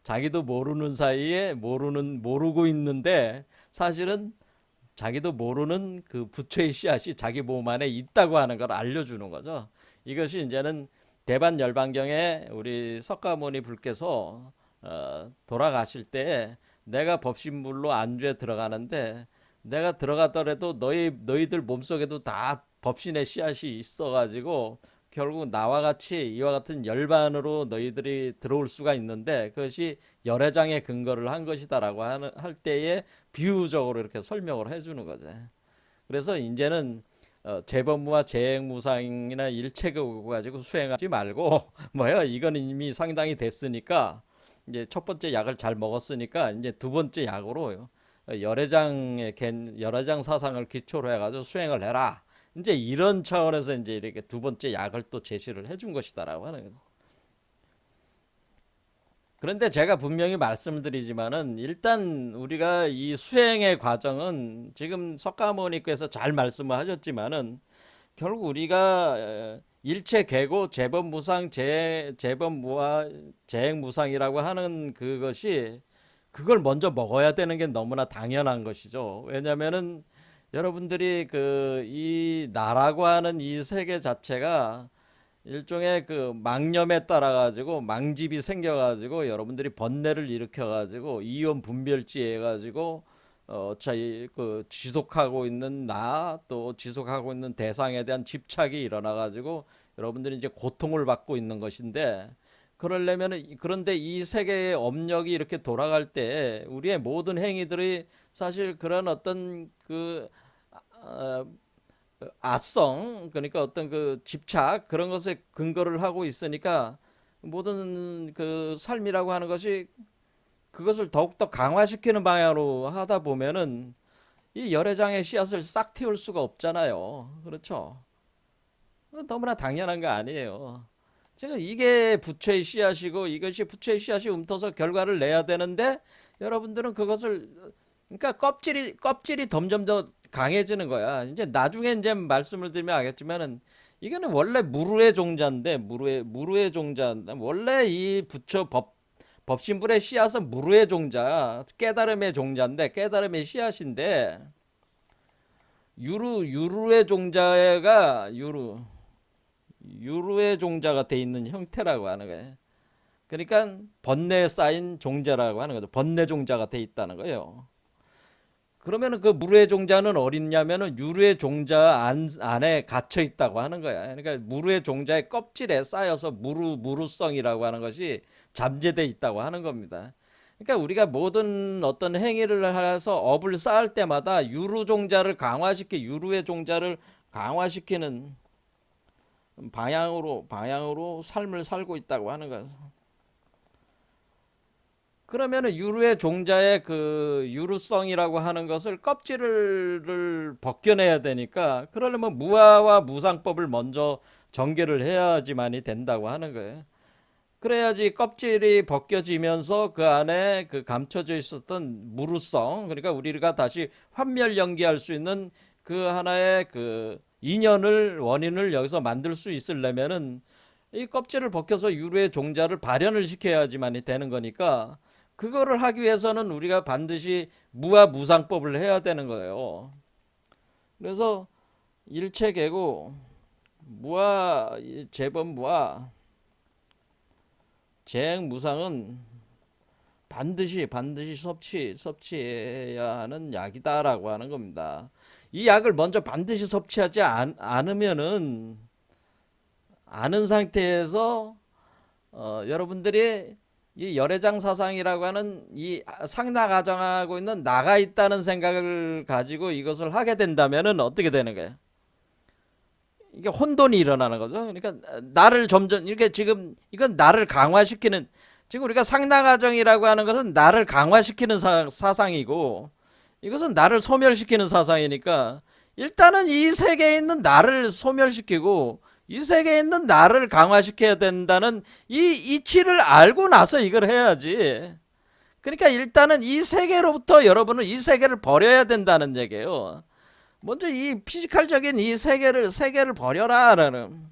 Speaker 1: 자기도 모르는 사이에 모르고 있는데 사실은 자기도 모르는 그 부처의 씨앗이 자기 몸 안에 있다고 하는 걸 알려주는 거죠. 이것이 이제는 대반 열반경에 우리 석가모니 불께서 돌아가실 때 내가 법신물로 안주에 들어가는데 내가 들어가더라도 너희들 몸속에도 다 법신의 씨앗이 있어가지고 결국 나와 같이 이와 같은 열반으로 너희들이 들어올 수가 있는데 그것이 열애장의 근거를 한 것이다라고 할 때에 비유적으로 이렇게 설명을 해주는 거죠. 그래서 이제는 재범무와 재행무상이나 일체격을 가지고 수행하지 말고 뭐야 이건 이미 상당히 됐으니까 이제 첫 번째 약을 잘 먹었으니까 이제 두 번째 약으로 열애장 사상을 기초로 해가지고 수행을 해라. 이제 이런 차원에서 이제 이렇게 두 번째 약을 또 제시를 해준 것이다라고 하는 거죠. 그런데 제가 분명히 말씀을 드리지만은 일단 우리가 이 수행의 과정은 지금 석가모니께서 잘 말씀을 하셨지만은 결국 우리가 일체 계고 재범무상 재범무와 재행무상이라고 하는 그것이 그걸 먼저 먹어야 되는 게 너무나 당연한 것이죠. 왜냐면은 여러분들이 그 이 나라고 하는 이 세계 자체가 일종의 그 망념에 따라 가지고 망집이 생겨 가지고 여러분들이 번뇌를 일으켜 가지고 이온 분별지해 가지고 그 지속하고 있는 나 또 지속하고 있는 대상에 대한 집착이 일어나 가지고 여러분들이 이제 고통을 받고 있는 것인데 그러려면은 그런데 이 세계의 업력이 이렇게 돌아갈 때 우리의 모든 행위들이 사실 그런 어떤 그 어, 아성 그러니까 어떤 그 집착 그런 것에 근거를 하고 있으니까 모든 그 삶이라고 하는 것이 그것을 더욱더 강화시키는 방향으로 하다 보면은 이 열애장의 씨앗을 싹 틔울 수가 없잖아요. 그렇죠? 너무나 당연한 거 아니에요. 제가 이게 부처의 씨앗이고 이것이 부처의 씨앗이 움터서 결과를 내야 되는데 여러분들은 그것을 그러니까 껍질이 점점 더 강해지는 거야. 이제 나중에 이제 말씀을 드리면 알겠지만은 이거는 원래 무르의 종자인데 무르의 종자 원래 이 부처 법신불의 씨앗은 무르의 종자 깨달음의 종자인데 깨달음의 씨앗인데 유루의 종자가 유루의 종자가 돼 있는 형태라고 하는 거예요. 그러니까 번뇌에 쌓인 종자라고 하는 거죠. 번뇌 종자가 돼 있다는 거예요. 그러면은 그 무르의 종자는 어딨냐면은 유르의 종자 안에 갇혀 있다고 하는 거야. 그러니까 무르의 종자의 껍질에 쌓여서 무르성이라고 하는 것이 잠재돼 있다고 하는 겁니다. 그러니까 우리가 모든 어떤 행위를 해서 업을 쌓을 때마다 유르의 종자를 강화시키는 방향으로 삶을 살고 있다고 하는 거야. 그러면은 유루의 종자의 그 유루성이라고 하는 것을 껍질을 벗겨내야 되니까 그러려면 무아와 무상법을 먼저 전개를 해야지만이 된다고 하는 거예요. 그래야지 껍질이 벗겨지면서 그 안에 그 감춰져 있었던 무루성 그러니까 우리가 다시 환멸 연기할 수 있는 그 하나의 그 원인을 여기서 만들 수 있으려면은 이 껍질을 벗겨서 유루의 종자를 발현을 시켜야지만이 되는 거니까 그거를 하기 위해서는 우리가 반드시 무아 무상법을 해야 되는 거예요. 그래서 일체계고 재범무와 재행무상은 반드시 섭취해야 하는 약이다라고 하는 겁니다. 이 약을 먼저 반드시 섭취하지 않으면은 아는 상태에서 여러분들이 이 열애장 사상이라고 하는 이 상나 가정하고 있는 나가 있다는 생각을 가지고 이것을 하게 된다면은 어떻게 되는 거예요? 이게 혼돈이 일어나는 거죠. 그러니까 나를 점점 이렇게 지금 이건 나를 강화시키는 지금 우리가 상나 가정이라고 하는 것은 나를 강화시키는 사상이고 이것은 나를 소멸시키는 사상이니까 일단은 이 세계에 있는 나를 소멸시키고 이 세계에 있는 나를 강화시켜야 된다는 이 이치를 알고 나서 이걸 해야지. 그러니까 일단은 이 세계로부터 여러분은 이 세계를 버려야 된다는 얘기예요. 먼저 이 피지컬적인 이 세계를 버려라라는.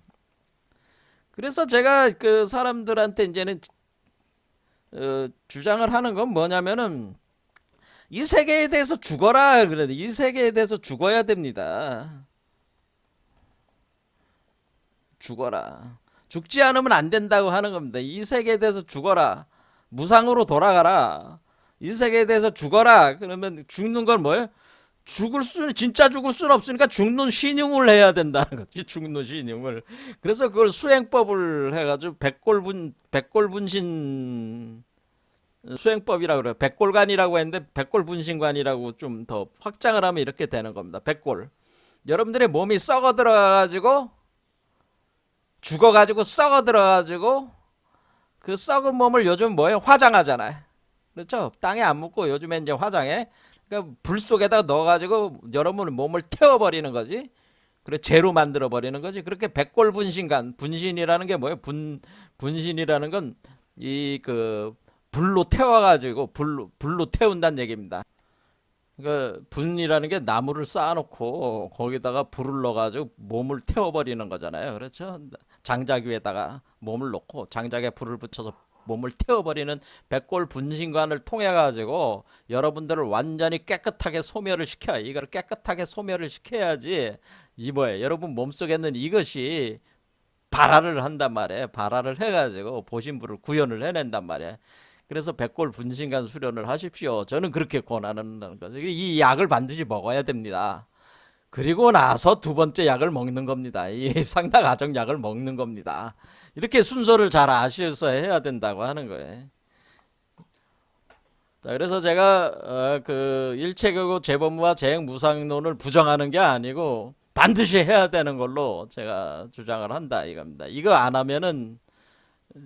Speaker 1: 그래서 제가 그 사람들한테 이제는 주장을 하는 건 뭐냐면은 이 세계에 대해서 죽어라 그래. 이 세계에 대해서 죽어야 됩니다. 죽어라. 죽지 않으면 안 된다고 하는 겁니다. 이 세계에 대해서 죽어라. 무상으로 돌아가라. 이 세계에 대해서 죽어라. 그러면 죽는 건 뭐예요? 진짜 죽을 수는 없으니까 죽는 신용을 해야 된다는 거지. 죽는 신용을. 그래서 그걸 수행법을 해가지고 백골분신 수행법이라고 그래요. 백골관이라고 했는데 백골분신관이라고 좀 더 확장을 하면 이렇게 되는 겁니다. 백골. 여러분들의 몸이 썩어 들어가가지고 죽어가지고 썩어 들어가지고 그 썩은 몸을 요즘 뭐예요? 화장하잖아요. 그렇죠? 땅에 안 묻고 요즘에 이제 화장해. 그러니까 불 속에다 넣어가지고 여러분 몸을 태워버리는 거지. 그래 재로 만들어 버리는 거지. 그렇게 백골분신관, 분신이라는 게 뭐예요? 분신이라는 건 이 그 불로 태워가지고 불로 태운다는 얘기입니다. 그 분이라는 게 나무를 쌓아놓고 거기다가 불을 넣어가지고 몸을 태워버리는 거잖아요. 그렇죠? 장작 위에다가 몸을 놓고 장작에 불을 붙여서 몸을 태워버리는 백골 분신관을 통해 가지고 여러분들을 완전히 깨끗하게 소멸을 시켜. 이걸 깨끗하게 소멸을 시켜야지 이 뭐예요? 여러분 몸속에 있는 이것이 발화를 한단 말이에요. 발화를 해가지고 보신부를 구현을 해낸단 말이에요. 그래서 백골 분신관 수련을 하십시오. 저는 그렇게 권하는 거죠. 이 약을 반드시 먹어야 됩니다. 그리고 나서 두 번째 약을 먹는 겁니다. 이 상다가정 약을 먹는 겁니다. 이렇게 순서를 잘 아셔서 해야 된다고 하는 거예요. 자, 그래서 제가 그 일체교구 재범무와 재행무상론을 부정하는 게 아니고 반드시 해야 되는 걸로 제가 주장을 한다 이겁니다. 이거 안 하면은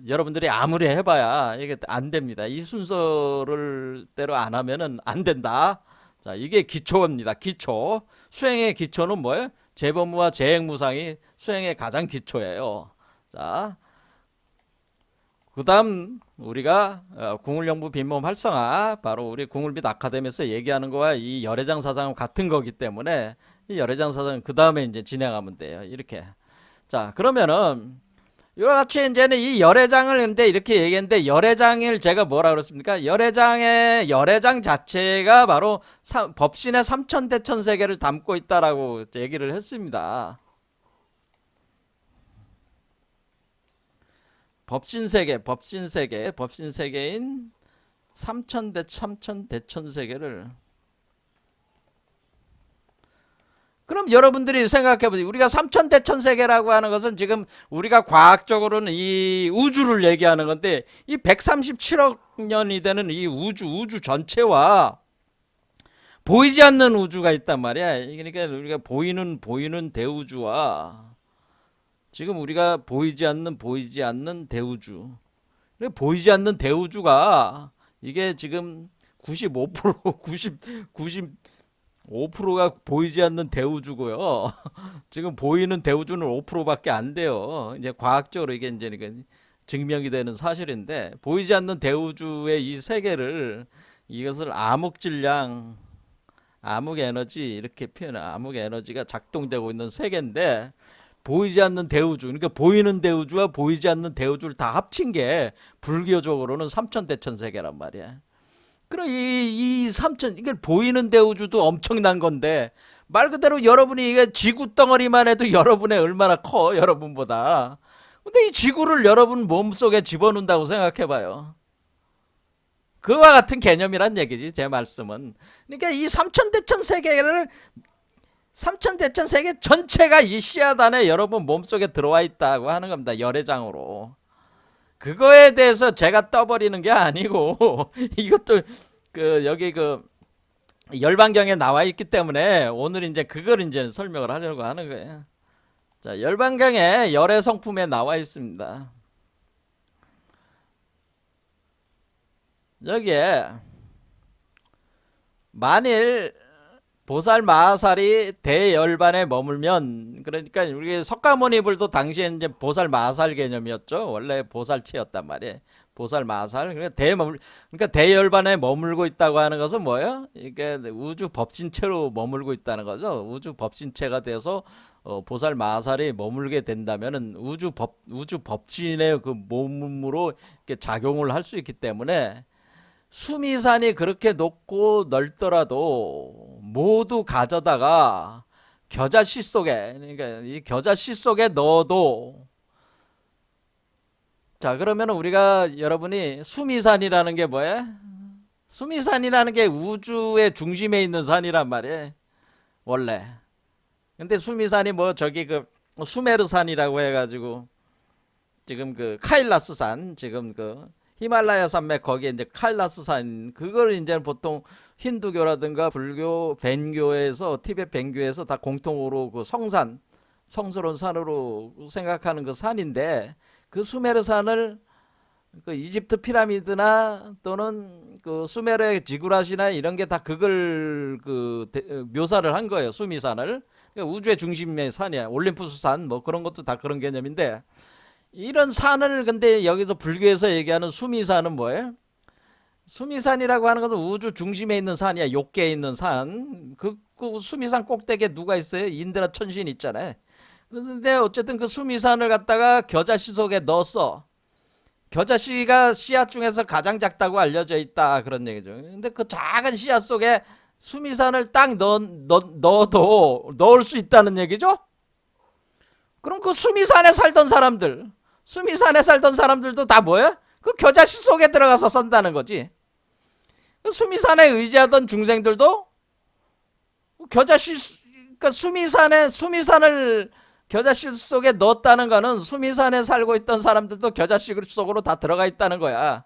Speaker 1: 여러분들이 아무리 해봐야 이게 안 됩니다. 이 순서를 대로 안 하면은 안 된다. 자, 이게 기초입니다. 기초. 수행의 기초는 뭐예요? 재범무와 재행무상이 수행의 가장 기초예요. 자, 그 다음 우리가 궁울영부 빈몸 활성화, 바로 우리 궁울빛 아카데미에서 얘기하는 거와 이 열애장 사상은 같은 거기 때문에 이 열애장 사상은 그 다음에 이제 진행하면 돼요. 이렇게. 자, 그러면은 이와 같이 이제는 이 열애장을 근데 이렇게 얘기했는데, 열애장을 제가 뭐라 그랬습니까? 열애장 자체가 바로 법신의 삼천대천세계를 담고 있다라고 얘기를 했습니다. 법신세계인 삼천대천세계를. 그럼 여러분들이 생각해보세요. 우리가 삼천대천세계라고 하는 것은 지금 우리가 과학적으로는 이 우주를 얘기하는 건데, 이 137억 년이 되는 이 우주 전체와 보이지 않는 우주가 있단 말이야. 그러니까 우리가 보이는 대우주와 지금 우리가 보이지 않는 대우주. 보이지 않는 대우주가 이게 지금 95%가 보이지 않는 대우주고요. 지금 보이는 대우주는 5%밖에 안 돼요. 이제 과학적으로 이게 이제 증명이 되는 사실인데, 보이지 않는 대우주의 이 세계를, 이것을 암흑질량, 암흑에너지 이렇게 표현해. 암흑에너지가 작동되고 있는 세계인데, 보이지 않는 대우주, 그러니까 보이는 대우주와 보이지 않는 대우주를 다 합친 게 불교적으로는 삼천대천세계란 말이야. 그럼 이 삼천, 이게 보이는 대우주도 엄청난 건데, 말 그대로 여러분이 이게 지구 덩어리만 해도 여러분의 얼마나 커, 여러분보다. 근데 이 지구를 여러분 몸속에 집어넣는다고 생각해봐요. 그와 같은 개념이란 얘기지, 제 말씀은. 그러니까 이 삼천대천 세계 전체가 이 시야단에 여러분 몸속에 들어와 있다고 하는 겁니다. 열애장으로. 그거에 대해서 제가 떠버리는 게 아니고 이것도 여기 열반경에 나와 있기 때문에 오늘 이제 그걸 이제 설명을 하려고 하는 거예요. 자, 열반경에 열애 성품에 나와 있습니다. 여기에 만일 보살 마하살이 대열반에 머물면, 그러니까 우리 석가모니불도 당시에 이제 보살 마하살 개념이었죠. 원래 보살체였단 말이에요. 보살 마살. 그러니까 대열반에 머물고 있다고 하는 것은 뭐예요? 이게 우주 법신체로 머물고 있다는 거죠. 우주 법신체가 돼서 보살 마살이 머물게 된다면은 우주 법신의 그 몸으로 이렇게 작용을 할 수 있기 때문에 수미산이 그렇게 높고 넓더라도 모두 가져다가 겨자씨 속에, 그러니까 이 겨자씨 속에 넣어도, 자, 그러면 우리가 여러분이 수미산이라는 게 뭐예요? 수미산이라는 게 우주의 중심에 있는 산이란 말이에요, 원래. 근데 수미산이 뭐 저기 그 수메르산이라고 해가지고 지금 그 카일라스산, 지금 그 히말라야 산맥 거기에 이제 카일라스산, 그걸 이제 보통 힌두교라든가 불교, 벤교에서, 티베트 벤교에서 다 공통으로 그 성산, 성스러운 산으로 생각하는 그 산인데, 그 수메르산을 그 이집트 피라미드나 또는 그 수메르의 지구라시나 이런 게 다 그걸 묘사를 한 거예요. 수미산을. 그러니까 우주의 중심의 산이야. 올림푸스 산 뭐 그런 것도 다 그런 개념인데, 이런 산을 근데 여기서 불교에서 얘기하는 수미산은 뭐예요? 수미산이라고 하는 것은 우주 중심에 있는 산이야. 욕계에 있는 산. 그 수미산 꼭대기에 누가 있어요? 인드라 천신 있잖아요. 그런데 어쨌든 그 수미산을 갖다가 겨자씨 속에 넣었어. 겨자씨가 씨앗 중에서 가장 작다고 알려져 있다, 그런 얘기죠. 근데 그 작은 씨앗 속에 수미산을 딱 넣어도 넣을 수 있다는 얘기죠. 그럼 그 수미산에 살던 사람들도 다 뭐야? 그 겨자씨 속에 들어가서 산다는 거지. 그 수미산에 의지하던 중생들도 그러니까 수미산을 겨자씨 속에 넣었다는 거는 수미산에 살고 있던 사람들도 겨자씨 속으로 다 들어가 있다는 거야.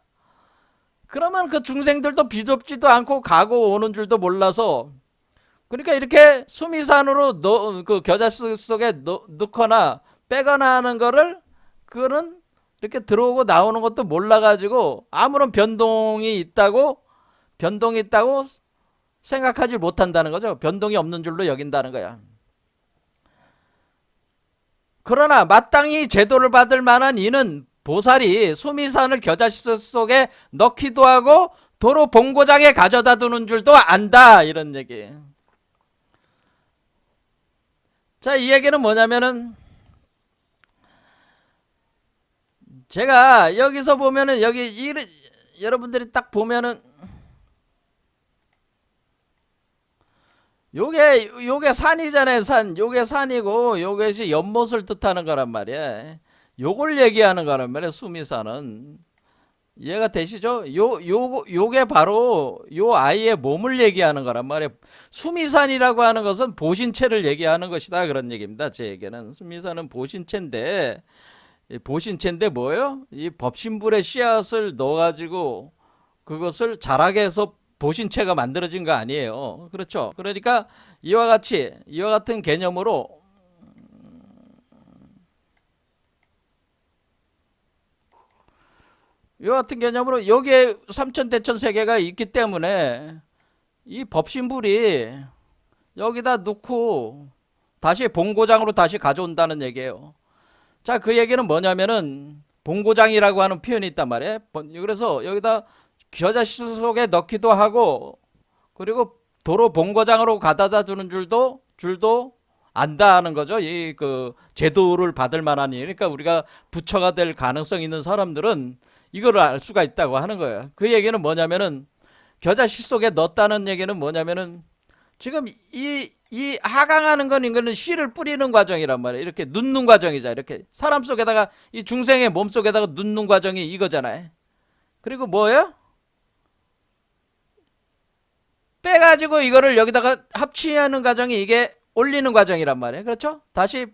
Speaker 1: 그러면 그 중생들도 비좁지도 않고 가고 오는 줄도 몰라서, 그러니까 이렇게 수미산으로 그 겨자씨 속에 넣거나 빼거나 하는 거를, 그거는 이렇게 들어오고 나오는 것도 몰라가지고 아무런 변동이 있다고 생각하지 못한다는 거죠. 변동이 없는 줄로 여긴다는 거야. 그러나 마땅히 제도를 받을 만한 이는 보살이 수미산을 겨자씨 속에 넣기도 하고 도로 본고장에 가져다 두는 줄도 안다, 이런 얘기. 자, 이 얘기는 뭐냐면은, 제가 여기서 보면은 여러분들이 딱 보면은 요게 산이잖아요, 산. 요게 산이고 요것이 연못을 뜻하는 거란 말이야. 요걸 얘기하는 거란 말이야, 수미산은. 이해가 되시죠? 요게 바로 요 아이의 몸을 얘기하는 거란 말이야. 수미산이라고 하는 것은 보신체를 얘기하는 것이다, 그런 얘기입니다. 제 얘기는 수미산은 보신체인데 뭐예요? 이 법신불에 씨앗을 넣어가지고 그것을 자라게 해서 보신체가 만들어진 거 아니에요. 그렇죠? 그러니까 이와 같은 개념으로 여기에 삼천대천세계가 있기 때문에 이 법신불이 여기다 넣고 다시 본고장으로 다시 가져온다는 얘기예요. 자, 그 얘기는 뭐냐면은 본고장이라고 하는 표현이 있단 말이에요. 그래서 여기다 겨자씨 속에 넣기도 하고, 그리고 도로 본고장으로 가져다 주는 줄도 안다 하는 거죠. 이 제도를 받을 만한 일. 그러니까 우리가 부처가 될 가능성 있는 사람들은 이거를 알 수가 있다고 하는 거예요. 그 얘기는 뭐냐면은, 겨자씨 속에 넣었다는 얘기는 뭐냐면은, 지금 이 하강하는 건 이거는 씨를 뿌리는 과정이란 말이에요. 이렇게 눕는 과정이죠. 이렇게 사람 속에다가, 이 중생의 몸 속에다가 눕는 과정이 이거잖아요. 그리고 뭐예요? 빼가지고 이거를 여기다가 합치하는 과정이 이게 올리는 과정이란 말이에요. 그렇죠? 다시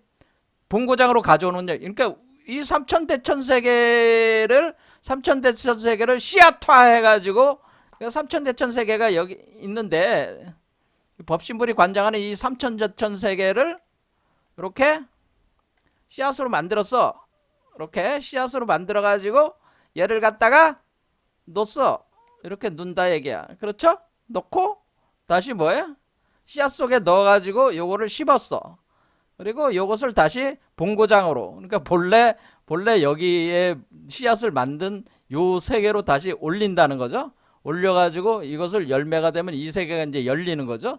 Speaker 1: 본고장으로 가져오는, 그러니까 이 삼천대천세계를 씨앗화해가지고, 삼천대천세계가 여기 있는데, 법신불이 관장하는 이 삼천대천세계를 이렇게 씨앗으로 만들었어. 이렇게 씨앗으로 만들어가지고 얘를 갖다가 넣었어. 이렇게 넣는다 얘기야. 그렇죠? 넣고 다시 뭐야? 씨앗 속에 넣어가지고 요거를 씹었어. 그리고 요것을 다시 본고장으로, 그러니까 본래 여기에 씨앗을 만든 요 세 개로 다시 올린다는 거죠. 올려가지고 이것을 열매가 되면 이 세 개가 이제 열리는 거죠.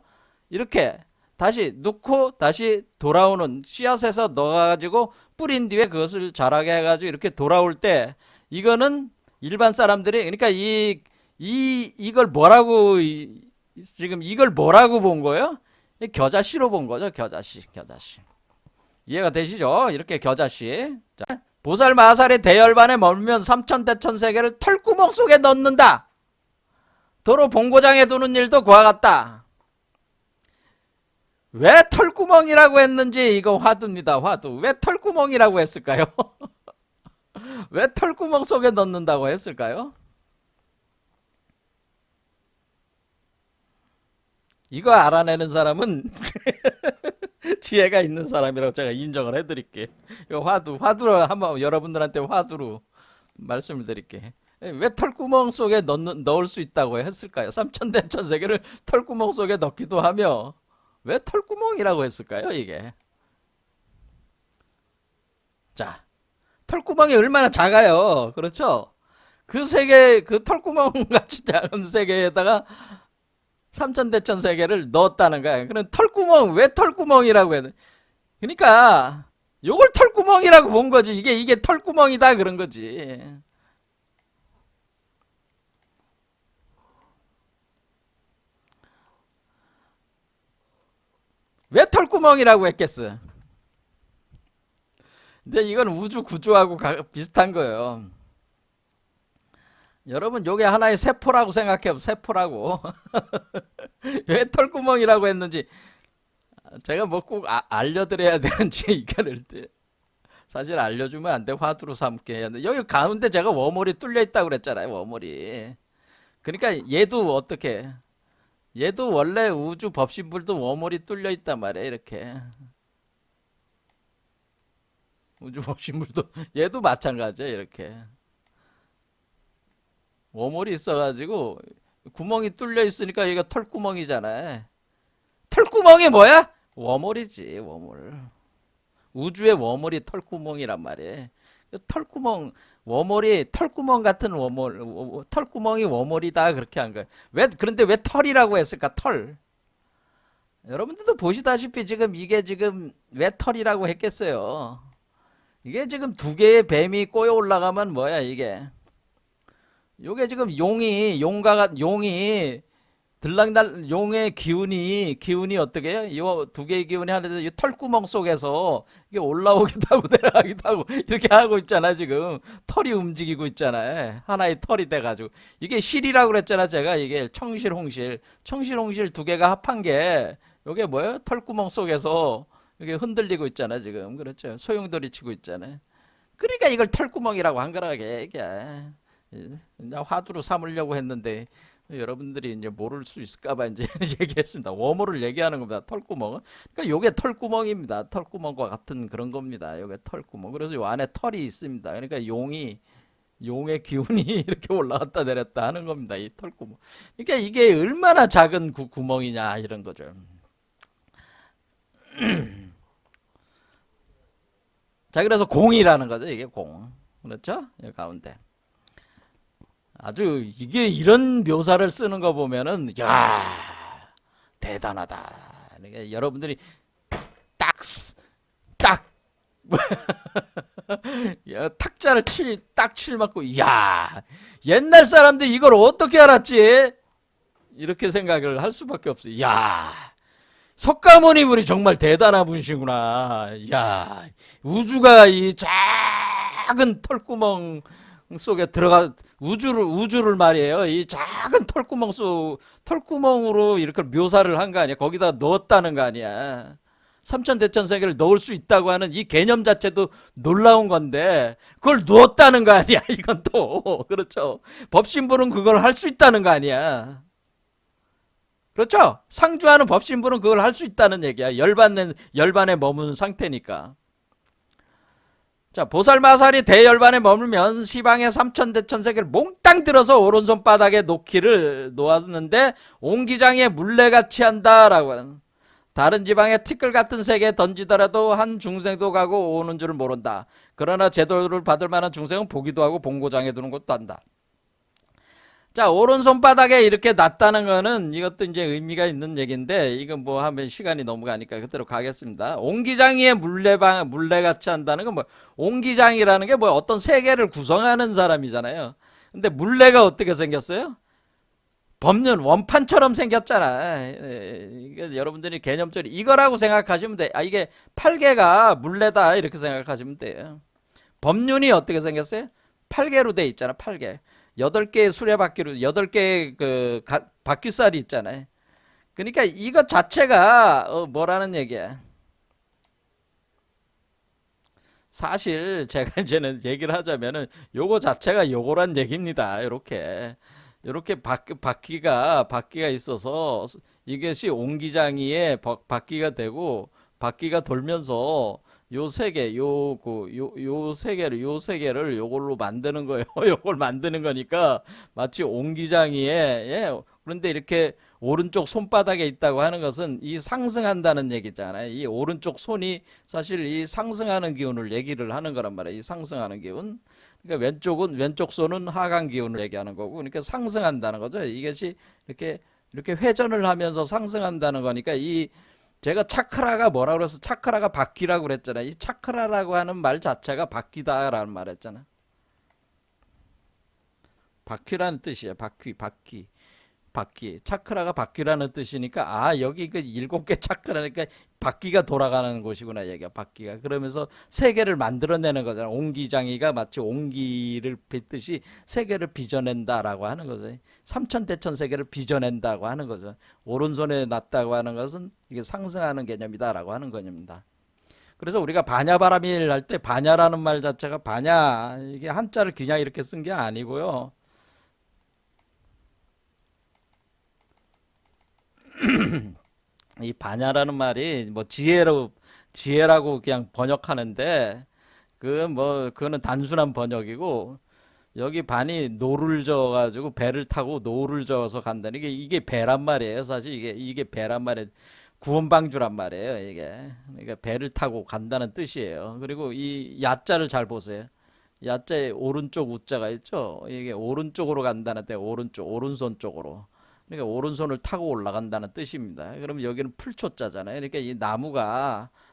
Speaker 1: 이렇게 다시 넣고 다시 돌아오는, 씨앗에서 넣어가지고 뿌린 뒤에 그것을 자라게 해가지고 이렇게 돌아올 때, 이거는 일반 사람들이, 그러니까 이걸 뭐라고, 지금 이걸 뭐라고 본 거예요? 겨자씨로 본 거죠. 겨자씨. 이해가 되시죠? 이렇게 겨자씨. 자, 보살마살이 대열반에 머물면 삼천대천세계를 털구멍 속에 넣는다. 도로 본고장에 두는 일도 그와 같다. 왜 털구멍이라고 했는지 이거 화두입니다. 화두. 왜 털구멍이라고 했을까요? 왜 털구멍 속에 넣는다고 했을까요? 이거 알아내는 사람은 지혜가 있는 사람이라고 제가 인정을 해드릴게. 이거 화두로 한번 여러분들한테 화두로 말씀을 드릴게. 왜 털구멍 속에 넣을 수 있다고 했을까요? 삼천대천세계를 털구멍 속에 넣기도 하며 왜 털구멍이라고 했을까요? 이게. 자, 털구멍이 얼마나 작아요. 그렇죠? 그 세계, 그 털구멍 같이 작은 세계에다가 삼천대천세계를 넣었다는 거야. 그럼 털구멍, 왜 털구멍이라고 해야 돼? 그러니까 요걸 털구멍이라고 본 거지. 이게 털구멍이다 그런 거지. 왜 털구멍이라고 했겠어? 근데 이건 우주 구조하고 비슷한 거예요. 여러분, 요게 하나의 세포라고 생각해요. 세포라고. 왜 털구멍이라고 했는지 제가 뭐 꼭 알려드려야 되는지 이거를 사실 알려주면 안 돼. 화두로 삼게 해야 돼. 여기 가운데 제가 워몰이 뚫려 있다고 그랬잖아요. 워몰이. 그러니까 얘도 어떻게, 얘도 원래 우주 법신불도 워몰이 뚫려 있단 말이에요. 이렇게 우주 법신불도 얘도 마찬가지예요. 이렇게 워몰이 있어가지고 구멍이 뚫려 있으니까 여기가 털구멍이잖아요. 털구멍이 뭐야? 워몰이지. 워몰. 우주의 워몰이 털구멍이란 말이에요. 털구멍, 워몰이 털구멍 같은 워몰, 털구멍이 워몰이다 그렇게 한 거예요. 그런데 왜 털이라고 했을까? 털. 여러분들도 보시다시피 지금 이게 지금 왜 털이라고 했겠어요? 이게 지금 두 개의 뱀이 꼬여 올라가면 뭐야 이게? 요게 지금 용이 들락날 용의 기운이 어떻게 해요? 이 두 개의 기운이 하나 이 털구멍 속에서 이게 올라오기도 하고 내려가기도 하고 이렇게 하고 있잖아. 지금 털이 움직이고 있잖아요. 하나의 털이 돼가지고 이게 실이라고 그랬잖아. 제가 이게 청실홍실 두 개가 합한 게 요게 뭐예요? 털구멍 속에서 이게 흔들리고 있잖아. 지금 그렇죠. 소용돌이 치고 있잖아요. 그러니까 이걸 털구멍이라고 한 거라게 이게. 나 화두로 삼으려고 했는데 여러분들이 이제 모를 수 있을까봐 이제 얘기했습니다. 워머를 얘기하는 겁니다. 털구멍은. 그러니까 요게 털구멍입니다. 털구멍과 같은 그런 겁니다. 요게 털구멍. 그래서 요 안에 털이 있습니다. 그러니까 용의 기운이 이렇게 올라갔다 내렸다 하는 겁니다. 이 털구멍. 그러니까 이게 얼마나 작은 구멍이냐 이런 거죠. 자, 그래서 공이라는 거죠. 이게 공. 그렇죠? 여기 가운데. 아주 이게 이런 묘사를 쓰는 거 보면은 야 대단하다. 그러니까 여러분들이 딱 탁자를 딱 칠 맞고 야 옛날 사람들이 이걸 어떻게 알았지? 이렇게 생각을 할 수밖에 없어요. 야 석가모니분이 정말 대단한 분이시구나. 야 우주가 이 작은 털구멍 속에 들어가 우주를 말이에요. 이 작은 털구멍으로 이렇게 묘사를 한 거 아니야. 거기다 넣었다는 거 아니야. 삼천대천세계를 넣을 수 있다고 하는 이 개념 자체도 놀라운 건데 그걸 넣었다는 거 아니야. 이건 또 그렇죠. 법신부는 그걸 할 수 있다는 거 아니야. 그렇죠. 상주하는 법신부는 그걸 할 수 있다는 얘기야. 열반에 머무는 상태니까. 자, 보살마살이 대열반에 머물면 시방의 삼천대천세계를 몽땅 들어서 오른손 바닥에 놓았는데 옹기장에 물레같이 한다라고 하는. 다른 지방에 티끌 같은 세계에 던지더라도 한 중생도 가고 오는 줄 모른다. 그러나 제도를 받을 만한 중생은 보기도 하고 본고장에 두는 것도 한다. 자, 오른손바닥에 이렇게 놨다는 거는 이것도 이제 의미가 있는 얘기인데, 이건 뭐 하면 시간이 너무 가니까 그대로 가겠습니다. 옹기장이에 물레같이 한다는 건 뭐, 옹기장이라는 게 뭐 어떤 세계를 구성하는 사람이잖아요. 근데 물레가 어떻게 생겼어요? 법륜 원판처럼 생겼잖아. 이게 여러분들이 개념적으로 이거라고 생각하시면 돼. 아, 이게 팔개가 물레다 이렇게 생각하시면 돼요. 법륜이 어떻게 생겼어요? 팔개로 돼 있잖아. 팔개. 8개의 수레바퀴로 8개의 바퀴살이 있잖아요. 그러니까 이것 자체가 뭐라는 얘기야. 사실 제가 이제는 얘기를 하자면은 요거 자체가 요거란 얘기입니다. 이렇게 바퀴가 있어서 이것이 옹기장이에 바퀴가 되고 바퀴가 돌면서 요 세 개, 요 세 개를 요걸로 만드는 거예요. 요걸 만드는 거니까 마치 옹기장이에, 예. 그런데 이렇게 오른쪽 손바닥에 있다고 하는 것은 이 상승한다는 얘기잖아요. 이 오른쪽 손이 사실 이 상승하는 기운을 얘기를 하는 거란 말이에요. 이 상승하는 기운. 그러니까 왼쪽 손은 하강 기운을 얘기하는 거고, 그러니까 상승한다는 거죠. 이것이 이렇게 회전을 하면서 상승한다는 거니까 이 제가 차크라가 뭐라 그래서 차크라가 바퀴라고 그랬잖아요. 이 차크라라고 하는 말 자체가 바퀴다라는 말 했잖아. 바퀴라는 뜻이야. 바퀴. 차크라가 바퀴라는 뜻이니까 아 여기 그 7개 차크라니까 바퀴가 돌아가는 곳이구나 얘기야. 바퀴가. 그러면서 세계를 만들어내는 거잖아. 옹기장이가 마치 옹기를 빚듯이 세계를 빚어낸다라고 하는 거죠. 삼천대천 세계를 빚어낸다고 하는 거죠. 오른손에 놨다고 하는 것은 이게 상승하는 개념이다라고 하는 개념입니다. 그래서 우리가 반야바라밀 할 때 반야라는 말 자체가 반야 이게 한자를 그냥 이렇게 쓴 게 아니고요. 이 반야라는 말이 뭐 지혜라고 그냥 번역하는데 그거는 단순한 번역이고 여기 반이 노를 저어 가지고 배를 타고 노를 저어서 간다는 이게 배란 말이에요. 사실 이게 배란 말이에요. 구원방주란 말이에요. 이게 그러니까 배를 타고 간다는 뜻이에요. 그리고 이 야자를 잘 보세요. 야자에 오른쪽 우자가 있죠. 이게 오른쪽으로 간다는 때 오른손 쪽으로. 그러니까 오른손을 타고 올라간다는 뜻입니다. 그럼 여기는 풀초자잖아요. 그러니까 이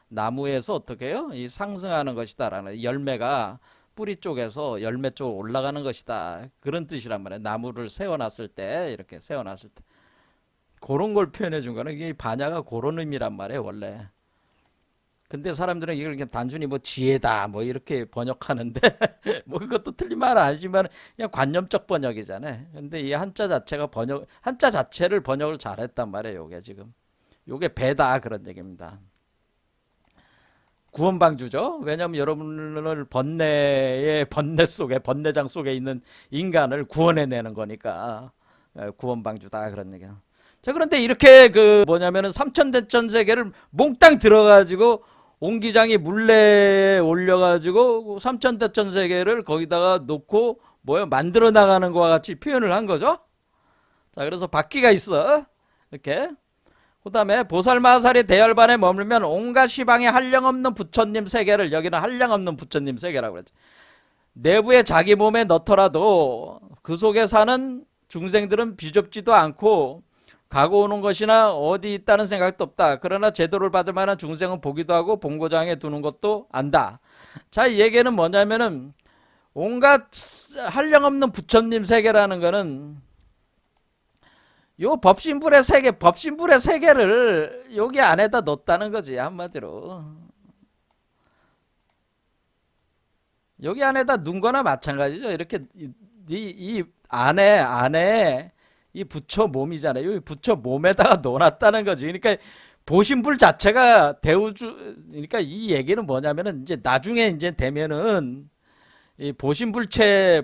Speaker 1: 나무에서 어떻게 해요? 이 상승하는 것이다라는 열매가 뿌리 쪽에서 열매 쪽으로 올라가는 것이다. 그런 뜻이란 말이에요. 나무를 세워놨을 때 이렇게 세워놨을 때 그런 걸 표현해 준 거는 이게 반야가 그런 의미란 말이에요. 원래. 근데 사람들은 이걸 그냥 단순히 뭐 지혜다 뭐 이렇게 번역하는데 뭐 그것도 틀린 말은 아니지만 그냥 관념적 번역이잖아요. 근데 이 한자 자체를 번역을 잘했단 말이에요. 요게 지금 요게 배다 그런 얘기입니다. 구원방주죠. 왜냐하면 여러분을 번뇌장 속에 있는 인간을 구원해내는 거니까 구원방주다 그런 얘기야. 자, 그런데 이렇게 뭐냐면은 삼천대천 세계를 몽땅 들어가지고 옹기장이 물레에 올려가지고 삼천대천 세계를 거기다가 놓고 만들어 나가는 것과 같이 표현을 한 거죠. 자, 그래서 바퀴가 있어. 이렇게. 그 다음에 보살마살이 대열반에 머물면 온갖 시방에 한량없는 부처님 세계를 여기는 한량없는 부처님 세계라고 그랬죠. 내부에 자기 몸에 넣더라도 그 속에 사는 중생들은 비좁지도 않고 가고 오는 것이나 어디 있다는 생각도 없다. 그러나 제도를 받을 만한 중생은 보기도 하고 본고장에 두는 것도 안다. 자, 이 얘기는 뭐냐면은 온갖 한량없는 부처님 세계라는 거는 요 법신불의 세계를 여기 안에다 넣었다는 거지. 한마디로 여기 안에다 넣은 거나 마찬가지죠. 이렇게 이 안에 이 부처 몸이잖아요. 이 부처 몸에다가 넣어놨다는 거지. 그러니까 보신불 자체가 그러니까 이 얘기는 뭐냐면은 이제 나중에 이제 되면은 이 보신체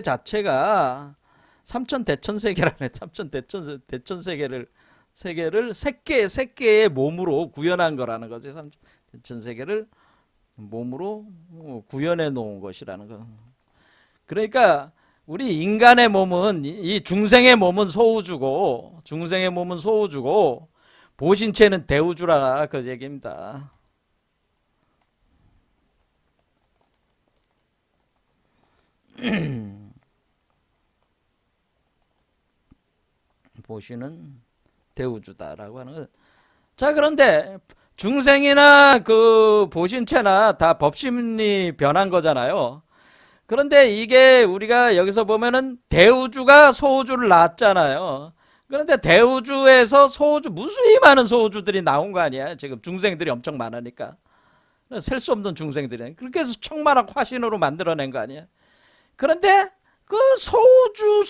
Speaker 1: 자체가 삼천대천 세계라네. 삼천대천 세계를 세 개의 몸으로 구현한 거라는 거지. 삼천대천 세계를 몸으로 구현해 놓은 것이라는 거. 그러니까 우리 인간의 몸은 이 중생의 몸은 소우주고 보신체는 대우주라 그 얘기입니다. 보신은 대우주다라고 하는 거. 자, 그런데 중생이나 그 보신체나 다 법신이 변한 거잖아요. 그런데 이게 우리가 여기서 보면은 대우주가 소우주를 낳았잖아요. 그런데 대우주에서 소우주, 무수히 많은 소우주들이 나온 거 아니야. 지금 중생들이 엄청 많으니까. 셀 수 없는 중생들이. 그렇게 해서 청만학 화신으로 만들어낸 거 아니야. 그런데 그 소우주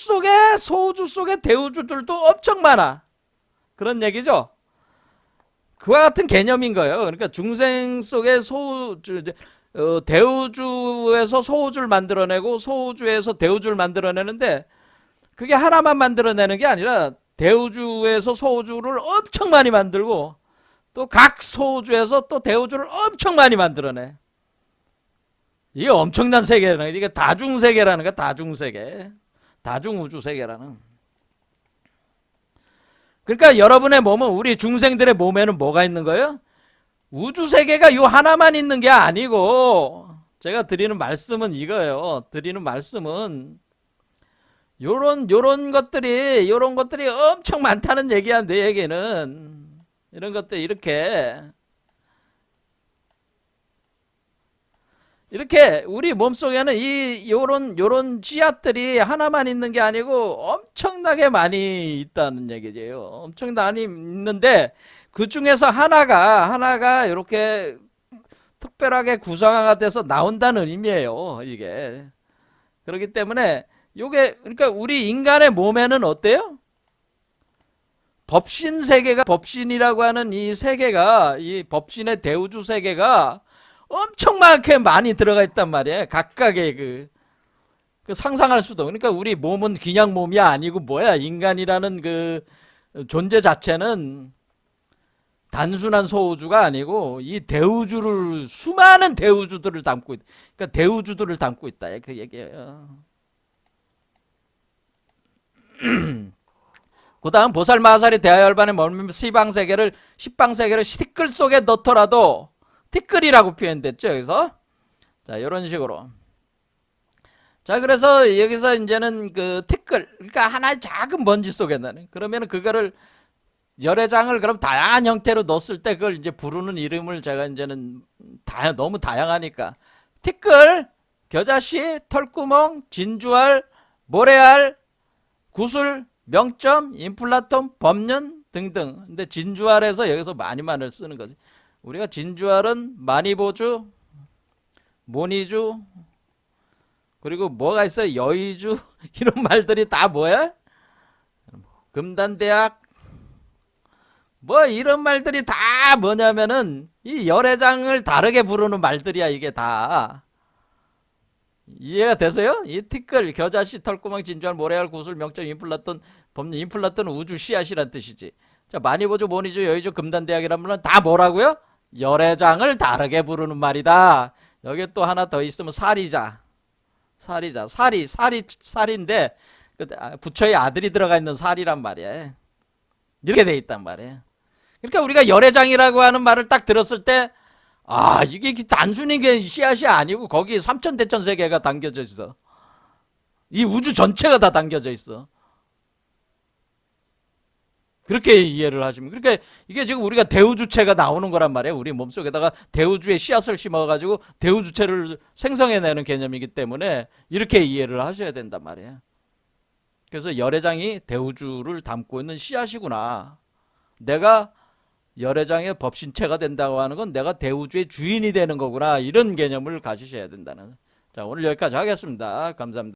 Speaker 1: 속에 대우주들도 엄청 많아. 그런 얘기죠. 그와 같은 개념인 거예요. 그러니까 중생 속에 대우주에서 소우주를 만들어내고 소우주에서 대우주를 만들어내는데 그게 하나만 만들어내는 게 아니라 대우주에서 소우주를 엄청 많이 만들고 또 각 소우주에서 또 대우주를 엄청 많이 만들어내. 이게 엄청난 세계라는 거야. 이게 다중세계라는 거야. 다중세계. 다중우주세계라는. 그러니까 여러분의 몸은, 우리 중생들의 몸에는 뭐가 있는 거예요? 우주세계가 요 하나만 있는 게 아니고, 제가 드리는 말씀은 이거예요. 드리는 말씀은 요런 것들이 엄청 많다는 얘기야. 내 얘기는 이런 것들 이렇게 우리 몸속에는 요런 씨앗들이 하나만 있는 게 아니고 엄청나게 많이 있다는 얘기죠. 엄청나게 있는데 그 중에서 하나가 이렇게 특별하게 구성화가 돼서 나온다는 의미예요. 이게. 그렇기 때문에 요게, 그러니까 우리 인간의 몸에는 어때요? 법신 세계가, 법신이라고 하는 이 세계가, 이 법신의 대우주 세계가 엄청나게 많이 들어가 있단 말이에요. 각각의 그 상상할 수도. 그러니까 우리 몸은 그냥 몸이 아니고 뭐야, 인간이라는 그 존재 자체는 단순한 소우주가 아니고 이 대우주를, 수많은 대우주들을 담고 있다. 그러니까 대우주들을 담고 있다. 그 얘기예요. 그 다음 보살마하살이 대하열반에 머물며 십방세계를 티끌 속에 넣더라도, 티끌이라고 표현됐죠, 여기서. 자, 이런 식으로. 자, 그래서 여기서 이제는 그 티끌, 그러니까 하나의 작은 먼지 속에 넣는, 그러면 그거를 열애장을 그럼 다양한 형태로 넣었을 때 그걸 이제 부르는 이름을 제가 이제는 너무 다양하니까 티끌, 겨자씨, 털구멍, 진주알, 모래알, 구슬, 명점, 임플라톤, 법륜 등등. 근데 진주알에서 여기서 많이만을 쓰는 거지. 우리가 진주알은 마니보주, 모니주, 그리고 뭐가 있어요? 여의주 이런 말들이 다 뭐야? 금단대학 뭐 이런 말들이 다 뭐냐면은 이 열애장을 다르게 부르는 말들이야. 이게 다 이해가 되세요? 이 티끌, 겨자씨, 털구멍, 진주알, 모래알, 구슬, 명점, 임플라톤, 법륜. 임플라톤은 우주 씨앗이란 뜻이지. 자, 마니보주, 모니주, 여의주, 금단대학이란 말은 다 뭐라고요? 열애장을 다르게 부르는 말이다. 여기 또 하나 더 있으면 사리자. 살인데 부처의 아들이 들어가 있는 살이란 말이야. 이렇게 돼 있단 말이에요. 그러니까 우리가 열애장이라고 하는 말을 딱 들었을 때, 아, 이게 단순히 씨앗이 아니고 거기 삼천대천세계가 담겨져 있어. 이 우주 전체가 다 담겨져 있어. 그렇게 이해를 하시면. 그러니까 이게 지금 우리가 대우주체가 나오는 거란 말이에요. 우리 몸속에다가 대우주의 씨앗을 심어가지고 대우주체를 생성해내는 개념이기 때문에 이렇게 이해를 하셔야 된단 말이에요. 그래서 열애장이 대우주를 담고 있는 씨앗이구나. 내가 열애장의 법신체가 된다고 하는 건 내가 대우주의 주인이 되는 거구나. 이런 개념을 가지셔야 된다는. 자, 오늘 여기까지 하겠습니다. 감사합니다.